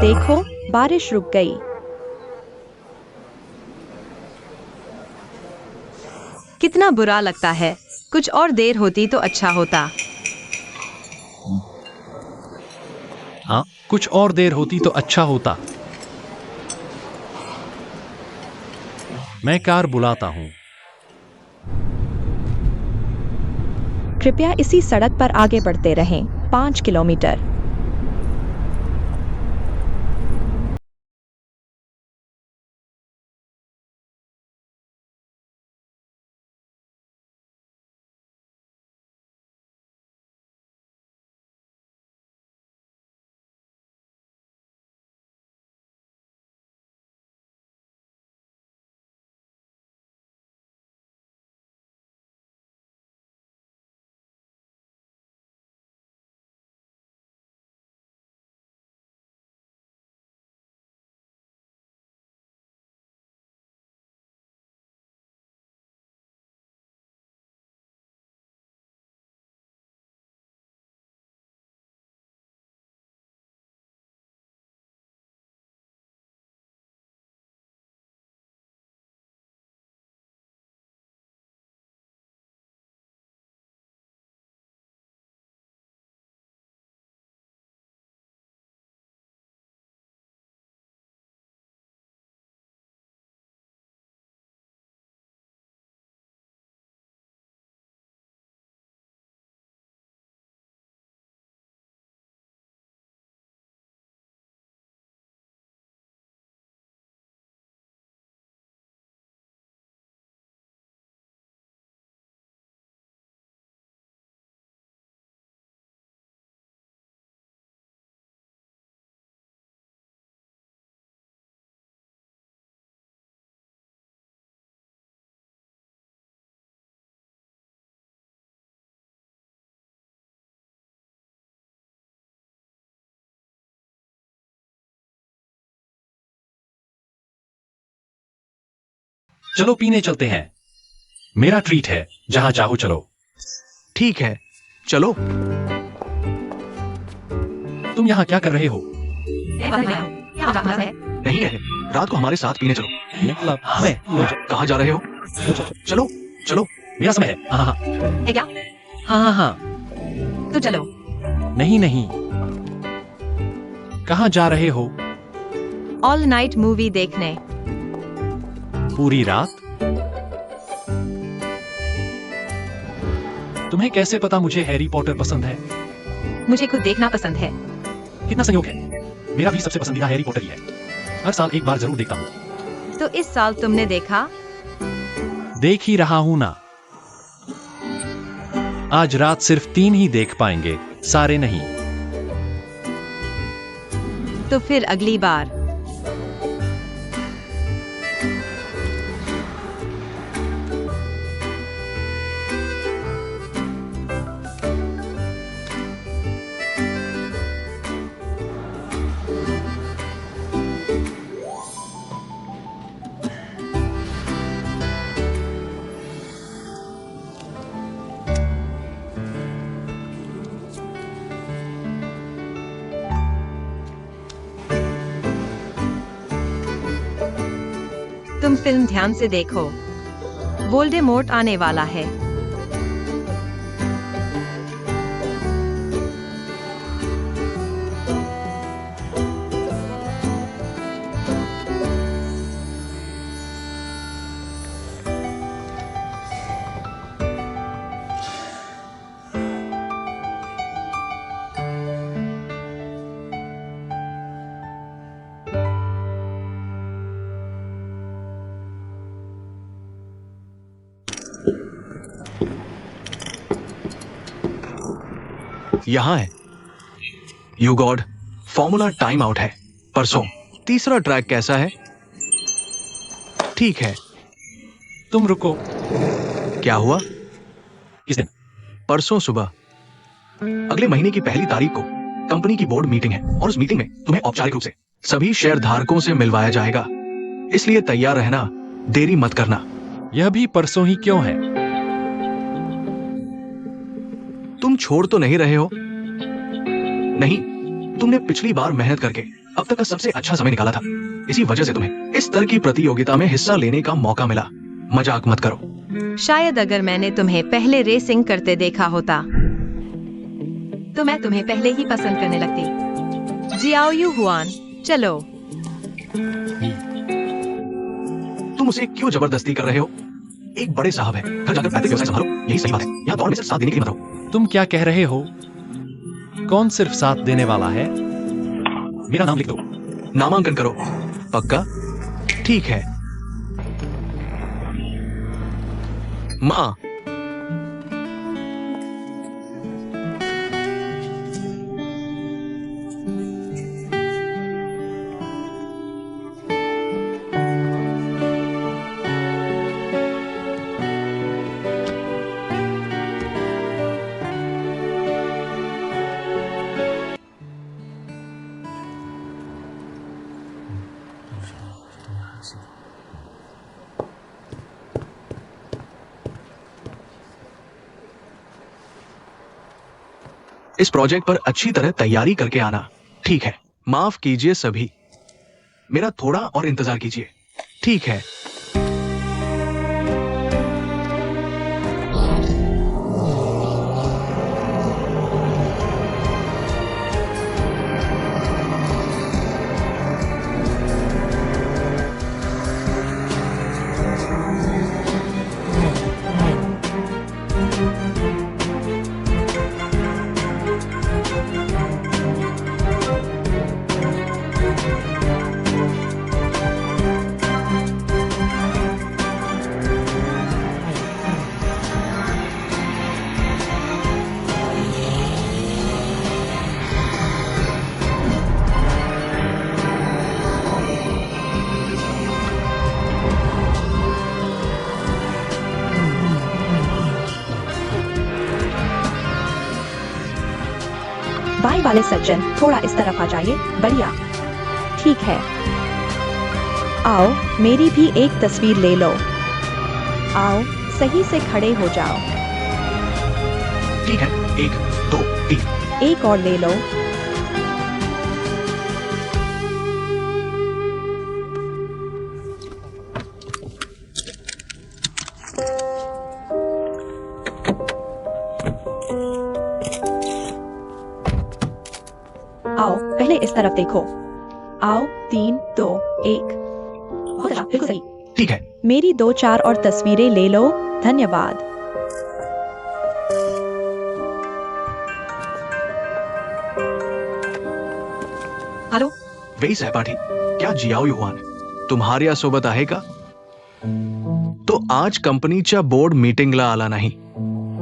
देखो, बारिश रुक गई। कितना बुरा लगता है। कुछ और देर होती तो अच्छा होता। हाँ, कुछ और देर होती तो अच्छा होता। मैं कार बुलाता हूँ। कृपया इसी सड़क पर आगे बढ़ते रहें। 5 किलोमीटर। चलो पीने चलते हैं। मेरा ट्रीट है, जहां चाहो चलो। ठीक है, चलो। तुम यहाँ क्या कर रहे हो? नहीं है, रात को हमारे साथ पीने चलो। मतलब मैं कहाँ जा रहे हो? चलो, चलो। मेरा समय है। हाँ हाँ है क्या? हाँ हाँ हाँ। तो चलो। नहीं नहीं। कहाँ जा रहे हो? ऑल नाइट मूवी देखने। पूरी रात? तुम्हें कैसे पता मुझे हैरी पॉटर पसंद है? मुझे खुद देखना पसंद है। कितना संयोग है। मेरा भी सबसे पसंदीदा हैरी पॉटर ही है। हर साल एक बार जरूर देखता हूँ। तो इस साल तुमने देखा? देख ही रहा हूं ना। आज रात सिर्फ 3 ही देख पाएंगे, सारे नहीं। तो फिर अगली बार। तुम फिल्म ध्यान से देखो, वोल्डेमॉर्ट आने वाला है। यहां है। You God, formula time out है। परसों तीसरा ट्रैक कैसा है? ठीक है। तुम रुको। क्या हुआ? किस दिन? परसों सुबह, अगले महीने की 1 तारीख को कंपनी की बोर्ड मीटिंग है और उस मीटिंग में तुम्हें औपचारिक रूप से सभी शेयर धारकों से मिलवाया जाएगा, इसलिए तैयार रहना, देरी मत करना। यह भी परसों ही क्यों है? तुम छोड़ तो नहीं रहे हो? नहीं, तुमने पिछली बार मेहनत करके अब तक का सबसे अच्छा समय निकाला था। इसी वजह से तुम्हें इस तरह की प्रतियोगिता में हिस्सा लेने का मौका मिला। मजाक मत करो। शायद अगर मैंने तुम्हें पहले रेसिंग करते देखा होता तो मैं तुम्हें पहले ही पसंद करने लगती। जियाओ यू हुआन, चलो। तुम उसे क्यों जबरदस्ती कर रहे हो? एक बड़े साहब है, घर जाकर पैतृक व्यवसाय संभालो, यही सही बात है। यहाँ दौड़ में सिर्फ साथ देने के लिए मत रहो। तुम क्या कह रहे हो? कौन सिर्फ साथ देने वाला है? मेरा नाम लिख दो, नामांकन करो। पक्का? ठीक है। माँ, इस प्रोजेक्ट पर अच्छी तरह तैयारी करके आना, ठीक है? माफ कीजिए सभी, मेरा थोड़ा और इंतजार कीजिए, ठीक है? बाएं वाले सज्जन थोड़ा इस तरफ आ जाइए। बढ़िया, ठीक है। आओ, मेरी भी एक तस्वीर ले लो। आओ, सही से खड़े हो जाओ। ठीक है, 1 2 3। एक और ले लो। आओ, पहले इस तरफ देखो। आओ, 3 2 1। बहुत अच्छा, बिल्कुल सही। ठीक है। मेरी 2 4 और तस्वीरें ले लो। धन्यवाद। हेलो, वही सहपाठी, क्या जियाओ युवान तुम्हाऱ्या सोबत आहे का? तो आज कंपनीच्या बोर्ड मीटिंगला आला नाही,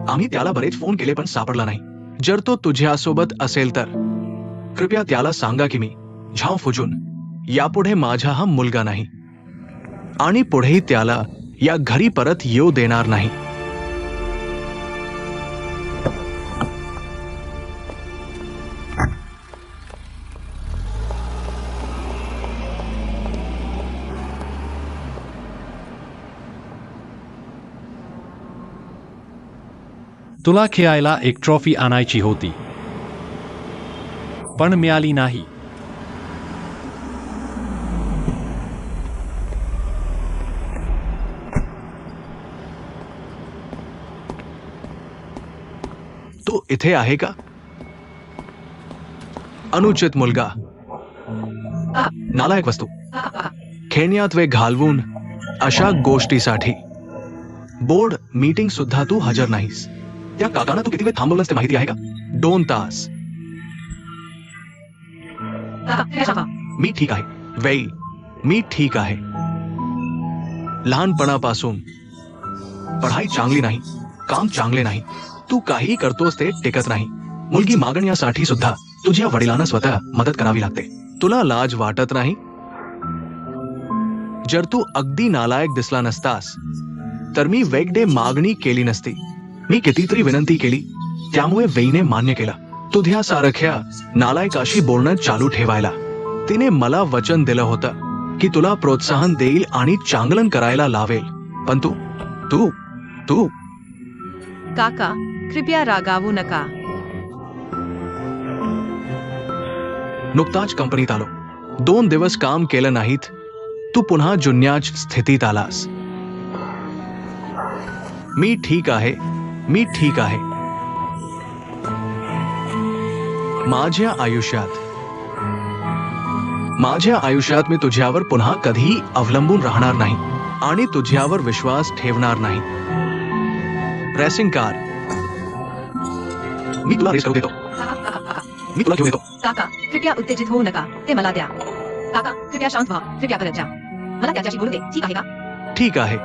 आम्ही त्याला बरेच फोन केले पण सापडला नाही. जर तो तुझ्यासोबत असेल तर कृपया त्याला सांगा की मी झाव फुजून यापुढे माझा हा मुलगा नाही आणि पुढेही त्याला या घरी परत येऊ देणार नाही. तुला खेळायला एक ट्रॉफी आणायची होती पण मिळाली नाही. तो इथे आहे का? अनुचित मुलगा, नालायक वस्तू, खेळण्यात वेळ घालवून अशा गोष्टीसाठी बोर्ड मीटिंग सुद्धा तू हजर नाहीस. त्या काकांना तू किती वेळ थांबवलंस ते माहिती आहे का? 2 तास. मी ठीक आहे वेई, मी ठीक आहे. लहानपणापासून पढाई चांगली नाही, काम चांगले नाही, तू काही करतोस ते टिकत नाही. मुलगी मागण्यासाठी सुद्धा तुझ्या वडिलांना स्वतः मदत करावी लागते. तुला लाज वाटत नाही? जर तू अगदी नालायक दिसला नसतास तर मी वेगळे मागणी केली नसती. मी कितीतरी विनंती केली, त्यामुळे वेईने मान्य केला. तुझ्यासारख्या नालायकाशी बोलणं चालू ठेवायला. तिने मला वचन दिलं होतं की तुला प्रोत्साहन देईल आणि चांगलं करायला लावेल. पण तू तू तू काका कृपया रागावू नका. नुकताच कंपनीत आलो, 2 दिवस काम केलं नाहीत, तू पुन्हा जुन्याच स्थितीत आलास. मी ठीक आहे, मी ठीक आहे. माझ्या आयुष्यात मी तुझ्यावर पुन्हा कधीही अवलंबून राहणार नाही आणि तुझ्यावर विश्वास ठेवणार नाही. रेसिंग कार मी तुला रेस करू देतो. मी तुला घेऊन येतो. काका कृपया उत्तेजित होऊ नका, ते मला द्या. काका कृपया शांत व्हा, कृपया करत जा. मला त्याच्याशी बोलू दे, ठीक आहे का? ठीक आहे.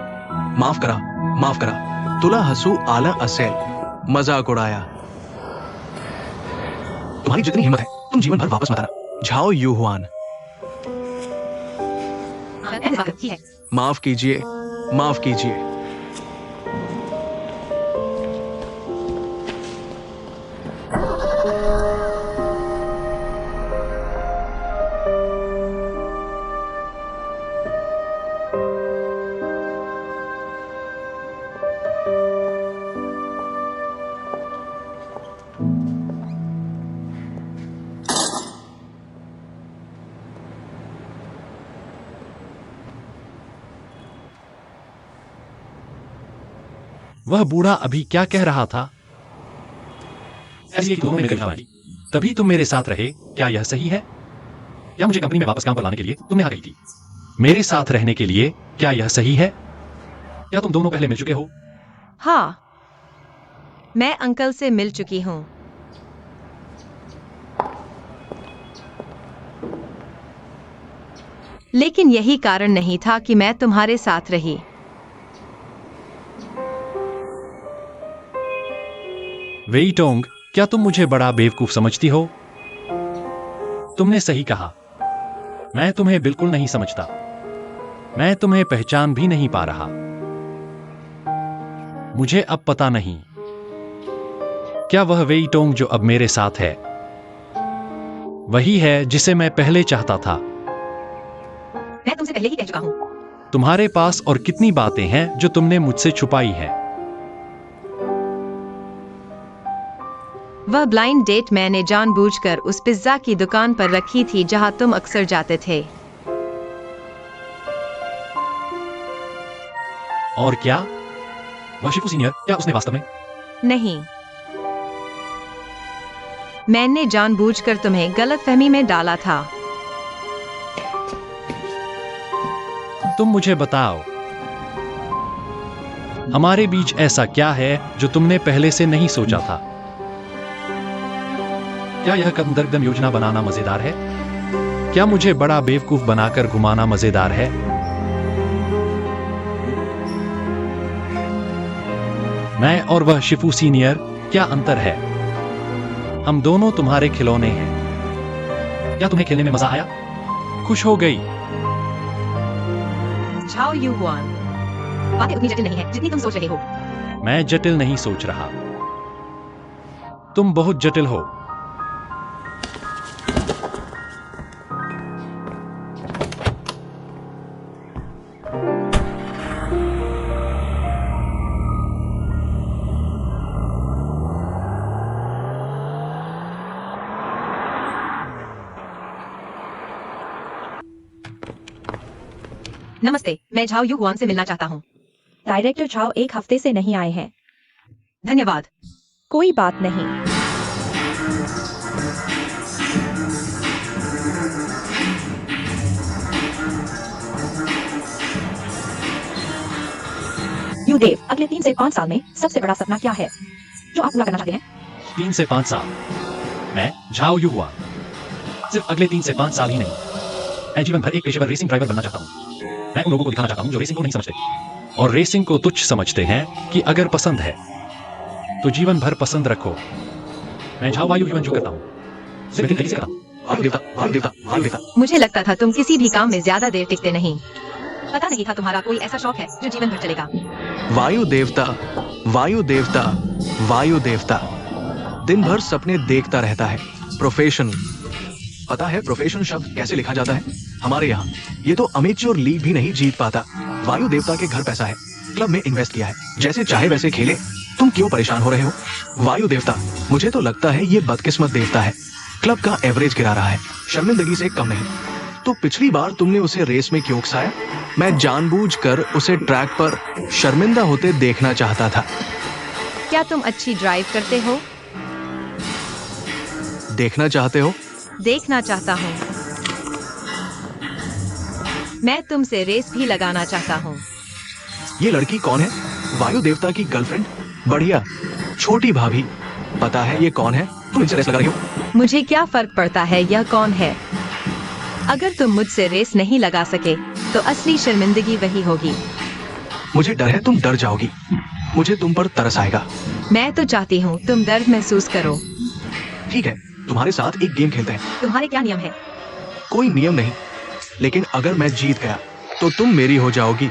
माफ करा, माफ करा. तुला हसू आलं असेल, मजाक उडाया. तुम्हारी जितनी हिम्मत है तुम जीवन भर वापस मत आना. झाओ यूहुआन. ही है. माफ कीजिए, माफ कीजिए. वह बूढ़ा अभी क्या कह रहा था? ऐसी दोनों में कभी हमारी तभी तुम मेरे साथ रहे, क्या यह सही है? या मुझे कंपनी में वापस काम पर लाने के लिए तुमने यहाँ गई थी? मेरे साथ रहने के लिए क्या यह सही है? क्या तुम दोनों पहले मिल चुके हो? हाँ, मैं अंकल से मिल चुकी हूँ. लेकिन यही कारण नहीं था कि मैं तुम्हारे साथ रही. वेई टोंग, क्या तुम मुझे बड़ा बेवकूफ समझती हो? तुमने सही कहा, मैं तुम्हें बिल्कुल नहीं समझता. मैं तुम्हें पहचान भी नहीं पा रहा. मुझे अब पता नहीं क्या वह वेई टोंग जो अब मेरे साथ है वही है जिसे मैं पहले चाहता था. मैं तुमसे पहले ही कह चुका हूँ. तुम्हारे पास और कितनी बातें हैं जो तुमने मुझसे छुपाई हैं. वह ब्लाइंड डेट मैंने जानबूझकर उस पिज्जा की दुकान पर रखी थी जहां तुम अक्सर जाते थे. और क्या वह शिफू सीनियर, क्या उसने वास्तव में? नहीं, मैंने जानबूझकर तुम्हें गलतफहमी में डाला था. तुम मुझे बताओ, हमारे बीच ऐसा क्या है जो तुमने पहले से नहीं सोचा था? क्या यह कदम दर कदम योजना बनाना मजेदार है? क्या मुझे बड़ा बेवकूफ बनाकर घुमाना मजेदार है? मैं और वह शिफू सीनियर, क्या अंतर है? हम दोनों तुम्हारे खिलौने हैं। क्या तुम्हें खेलने में मजा आया? खुश हो गई? झाओ यू हुआन, बातें उतनी जटिल नहीं है जितनी तुम सोच रहे हो। मैं जटिल नहीं सोच रहा, तुम बहुत जटिल हो। नमस्ते, मैं झाओ यू हुआन से मिलना चाहता हूँ। डायरेक्टर झाओ 1 हफ्ते से नहीं आए हैं। धन्यवाद। कोई बात नहीं। यू देव, अगले 3 से 5 साल में सबसे बड़ा सपना क्या है जो आप पूरा करना चाहते हैं? 3 से 5 साल। मैं झाओ यू हुआ। सिर्फ अगले 3 से 5 साल ही नहीं, मैं जीवन भर एक पेशेवर रेसिंग ड्राइवर बनना चाहता हूँ। मैं उन लोगों को दिखाना चाहता हूँ जो रेसिंग को नहीं समझते और रेसिंग को तुच्छ समझते हैं कि अगर पसंद है तो जीवन भर पसंद रखो। मैं झाओ वायु जीवन जो करता हूँ सिर्फ तरीके से करता हूँ। वायु देवता, वायु देवता, वायु देवता। मुझे लगता था तुम किसी भी काम में ज्यादा देर टिकते नहीं। पता नहीं था तुम्हारा कोई ऐसा शौक है जो जीवन भर चलेगा। वायु देवता, वायु देवता, वायु देवता। दिन भर सपने देखता रहता है। प्रोफेशन, पता है प्रोफेशन शब्द कैसे लिखा जाता है? हमारे यहाँ ये तो अमेच्योर लीग भी नहीं जीत पाता। वायु देवता के घर पैसा है, क्लब में इन्वेस्ट किया है, जैसे चाहे वैसे खेले। तुम क्यों परेशान हो रहे हो? वायु देवता, मुझे तो लगता है ये बदकिस्मत देवता है, क्लब का एवरेज गिरा रहा है, शर्मिंदगी से कम नहीं। तो पिछली बार तुमने उसे रेस में क्यों उकसाया? मैं जानबूझकर उसे ट्रैक पर शर्मिंदा होते देखना चाहता था। क्या तुम अच्छी ड्राइव करते हो? देखना चाहते हो? देखना चाहता हूँ। मैं तुमसे रेस भी लगाना चाहता हूँ। ये लड़की कौन है? वायु देवता की गर्लफ्रेंड? बढ़िया, छोटी भाभी। पता है ये कौन है? तुम इनसे रेस लगा रही हो? मुझे क्या फर्क पड़ता है यह कौन है? अगर तुम मुझसे रेस नहीं लगा सके तो असली शर्मिंदगी वही होगी। मुझे डर है तुम डर जाओगी, मुझे तुम पर तरस आएगा। मैं तो चाहती हूँ तुम दर्द महसूस करो। ठीक है, तुम्हारे साथ एक गेम खेलते हैं। तुम्हारे क्या नियम है? कोई नियम नहीं, लेकिन अगर मैं जीत गया तो तुम मेरी हो जाओगी।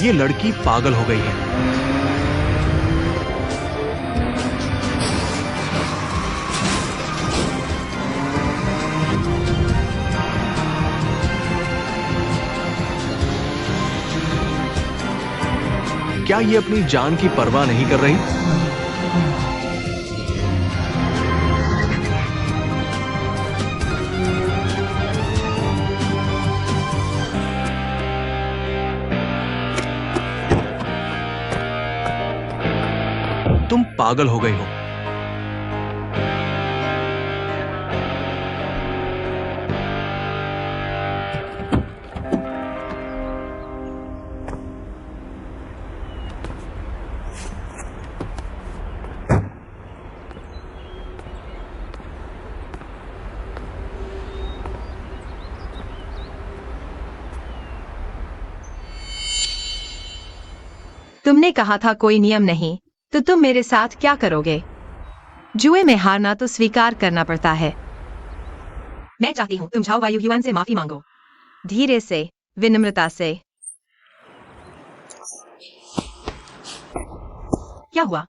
ये लड़की पागल हो गई है। क्या ये अपनी जान की परवाह नहीं कर रही? तुम पागल हो गई हो। तुमने कहा था कोई नियम नहीं, तो तुम मेरे साथ क्या करोगे? जुए में हारना तो स्वीकार करना पड़ता है। मैं चाहती हूँ तुम झाओ वायु युआन से माफी मांगो, धीरे से, विनम्रता से। क्या हुआ?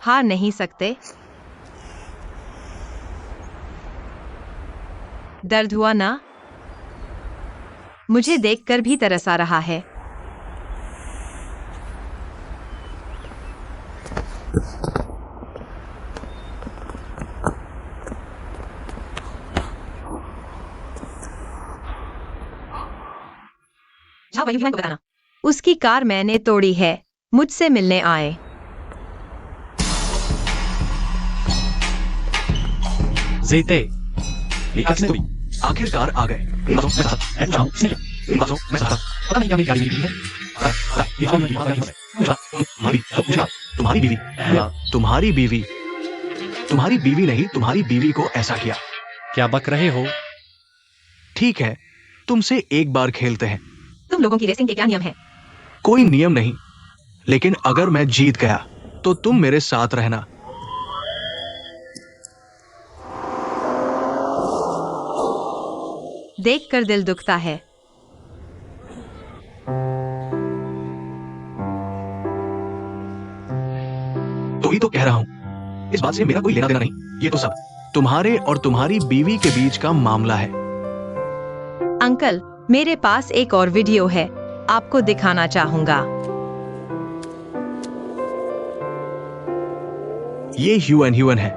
हार नहीं सकते? दर्द हुआ ना? मुझे देखकर भी तरस आ रहा है। झाओ वायु युआन को बताना। उसकी कार मैंने तोड़ी है, मुझसे मिलने आए। जेते ये किसने हुई? आखिरकार आ गए। बाजो मैं साथ मैं जाऊं इसने बाजो मैं साथ पता नहीं क्या मेरी गाड़ी निकली है। ये तो मेरी मां का तुम्हारी बीवी, तुम्हारी बीवी, तुम्हारी बीवी नहीं, तुम्हारी बीवी को ऐसा किया। क्या बक रहे हो? ठीक है, तुमसे एक बार खेलते हैं। तुम लोगों की रेसिंग के क्या नियम हैं? कोई नियम नहीं, लेकिन अगर मैं जीत गया तो तुम मेरे साथ रहना। देखकर दिल दुखता है। तो ही तो कह रहा हूं, इस बात से मेरा कोई लेना देना नहीं। ये तो सब तुम्हारे और तुम्हारी बीवी के बीच का मामला है। अंकल, मेरे पास एक और वीडियो है, आपको दिखाना चाहूंगा। ये ह्यूएन ह्यूएन है।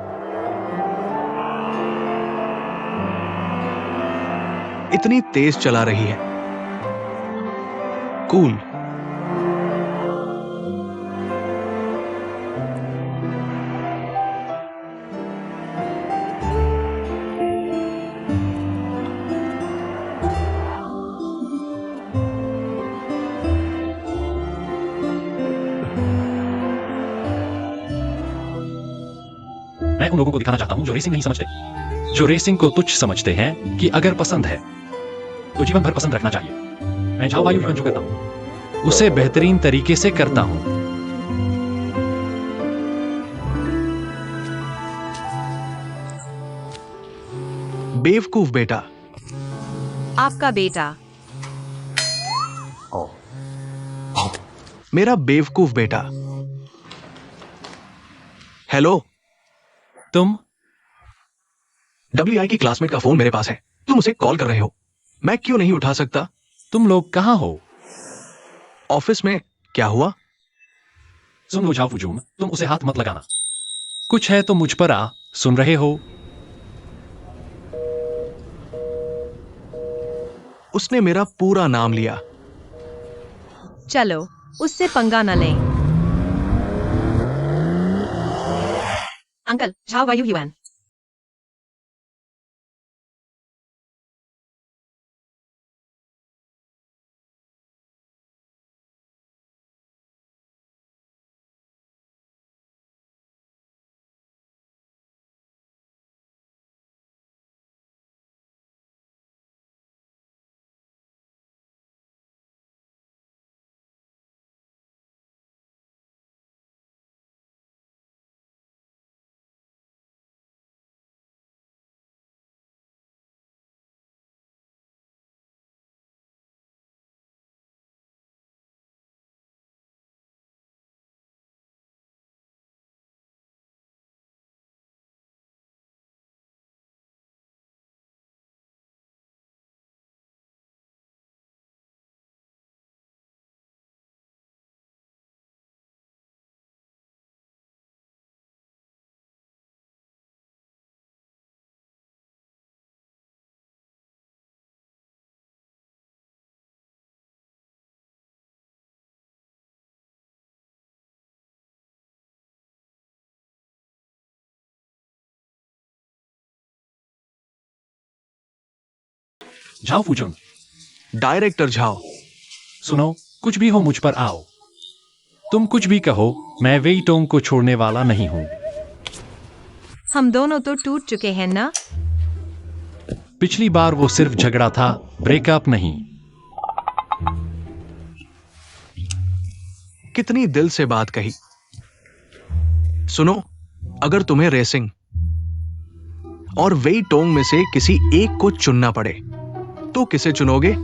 इतनी तेज चला रही है। कूल। मैं उन लोगों को दिखाना चाहता हूं जो रेसिंग नहीं समझते, जो रेसिंग को तुच्छ समझते हैं कि अगर पसंद है तो जीवन भर पसंद रखना चाहिए। मैं झाओ वायु युआन जो करता हूं उसे बेहतरीन तरीके से करता हूं। बेवकूफ बेटा। आपका बेटा। मेरा बेवकूफ बेटा। हेलो, तुम WI की क्लासमेट का फोन मेरे पास है। तुम उसे कॉल कर रहे हो। मैं क्यों नहीं उठा सकता? तुम लोग कहां हो? ऑफिस में। क्या हुआ? सुन लो झाओ फुजूम, तुम उसे हाथ मत लगाना। कुछ है तो मुझ पर आ, सुन रहे हो? उसने मेरा पूरा नाम लिया। चलो, उससे पंगा न लें। अंकल, झाओ वायु युआन। Zhao Fujun, director Zhao. सुनो, कुछ भी हो मुझ पर आओ। तुम कुछ भी कहो, मैं वेई टोंग को छोड़ने वाला नहीं हूं। हम दोनों तो टूट चुके हैं ना। पिछली बार वो सिर्फ झगड़ा था, ब्रेकअप नहीं। कितनी दिल से बात कही। सुनो, अगर तुम्हें रेसिंग और वेई टोंग में से किसी एक को चुनना पड़े तो किसे चुनोगे?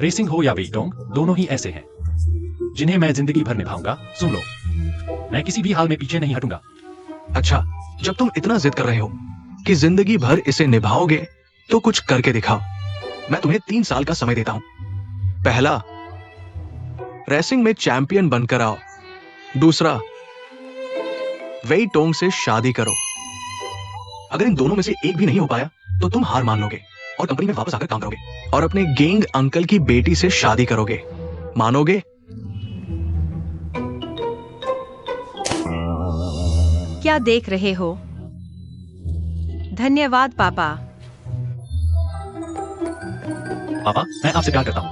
रेसिंग हो या वेई टोंग, दोनों ही ऐसे हैं जिन्हें मैं जिंदगी भर निभाऊंगा। सुन लो, मैं किसी भी हाल में पीछे नहीं हटूंगा। अच्छा, जब तुम इतना जिद कर रहे हो कि जिंदगी भर इसे निभाओगे तो कुछ करके दिखाओ। मैं तुम्हें 3 साल का समय देता हूं। पहला, रेसिंग में चैंपियन बनकर आओ। दूसरा, वेई टोंग से शादी करो। अगर इन दोनों में से एक भी नहीं हो पाया तो तुम हार मान लोगे और कंपनी में वापस आकर काम करोगे और अपने गेंग अंकल की बेटी से शादी करोगे। मानोगे? क्या देख रहे हो? धन्यवाद पापा। पापा, मैं आपसे प्यार करता हूं।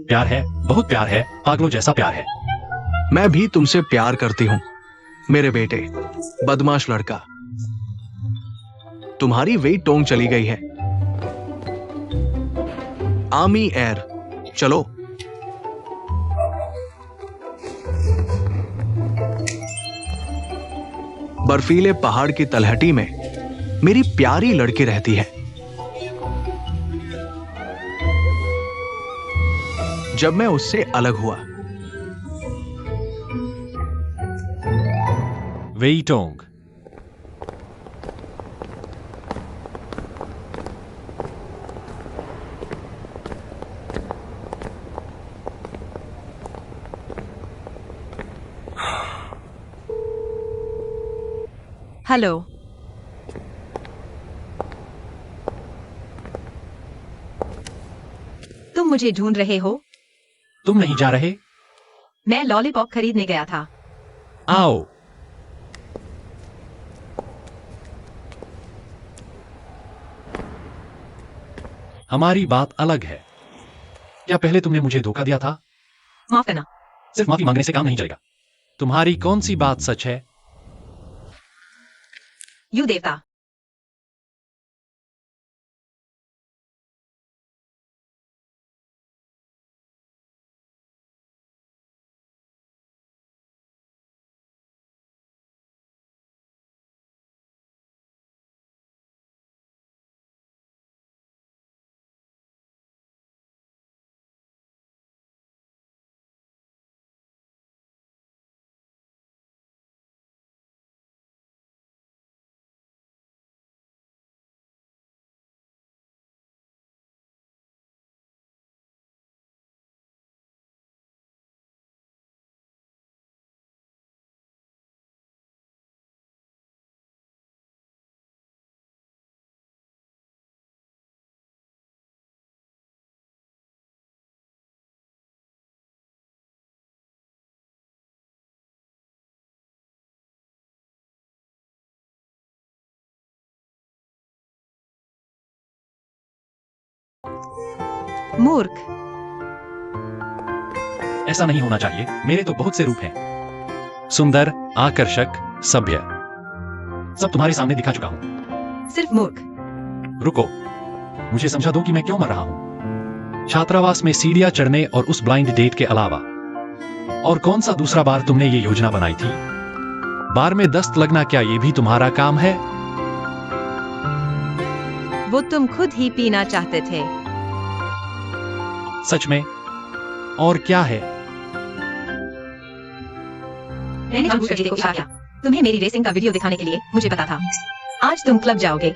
प्यार है, बहुत प्यार है, पागलों जैसा प्यार है। मैं भी तुमसे प्यार करती हूं मेरे बेटे, बदमाश लड़का। तुम्हारी वेई टोंग चली गई है। आर्मी एयर, चलो। बर्फीले पहाड़ की तलहटी में मेरी प्यारी लड़की रहती है। जब मैं उससे अलग हुआ, वेई टोंग। हेलो। तुम मुझे ढूंढ रहे हो? तुम नहीं जा रहे? मैं लॉलीपॉप खरीदने गया था। आओ। हमारी बात अलग है। क्या पहले तुमने मुझे धोखा दिया था? माफ करना। सिर्फ माफी मांगने से काम नहीं चलेगा। तुम्हारी कौन सी बात सच है? यू देवता। मूर्ख। ऐसा नहीं होना चाहिए। मेरे तो बहुत से रूप हैं। सुंदर, आकर्षक, सभ्य। सब तुम्हारे सामने दिखा चुका हूं। सिर्फ मूर्ख। रुको, मुझे समझा दो कि मैं क्यों मर रहा हूं। छात्रावास में सीढ़ियां चढ़ने और उस ब्लाइंड डेट के अलावा और कौन सा दूसरा बार तुमने ये योजना बनाई थी? बार में दस्त लगना, क्या ये भी तुम्हारा काम है? वो तुम खुद ही पीना चाहते थे। सच में? और क्या है? मैंने जानबूझकर जीते को इशारा किया। तुम्हें मेरी रेसिंग का वीडियो दिखाने के लिए मुझे पता था। आज तुम क्लब जाओगे।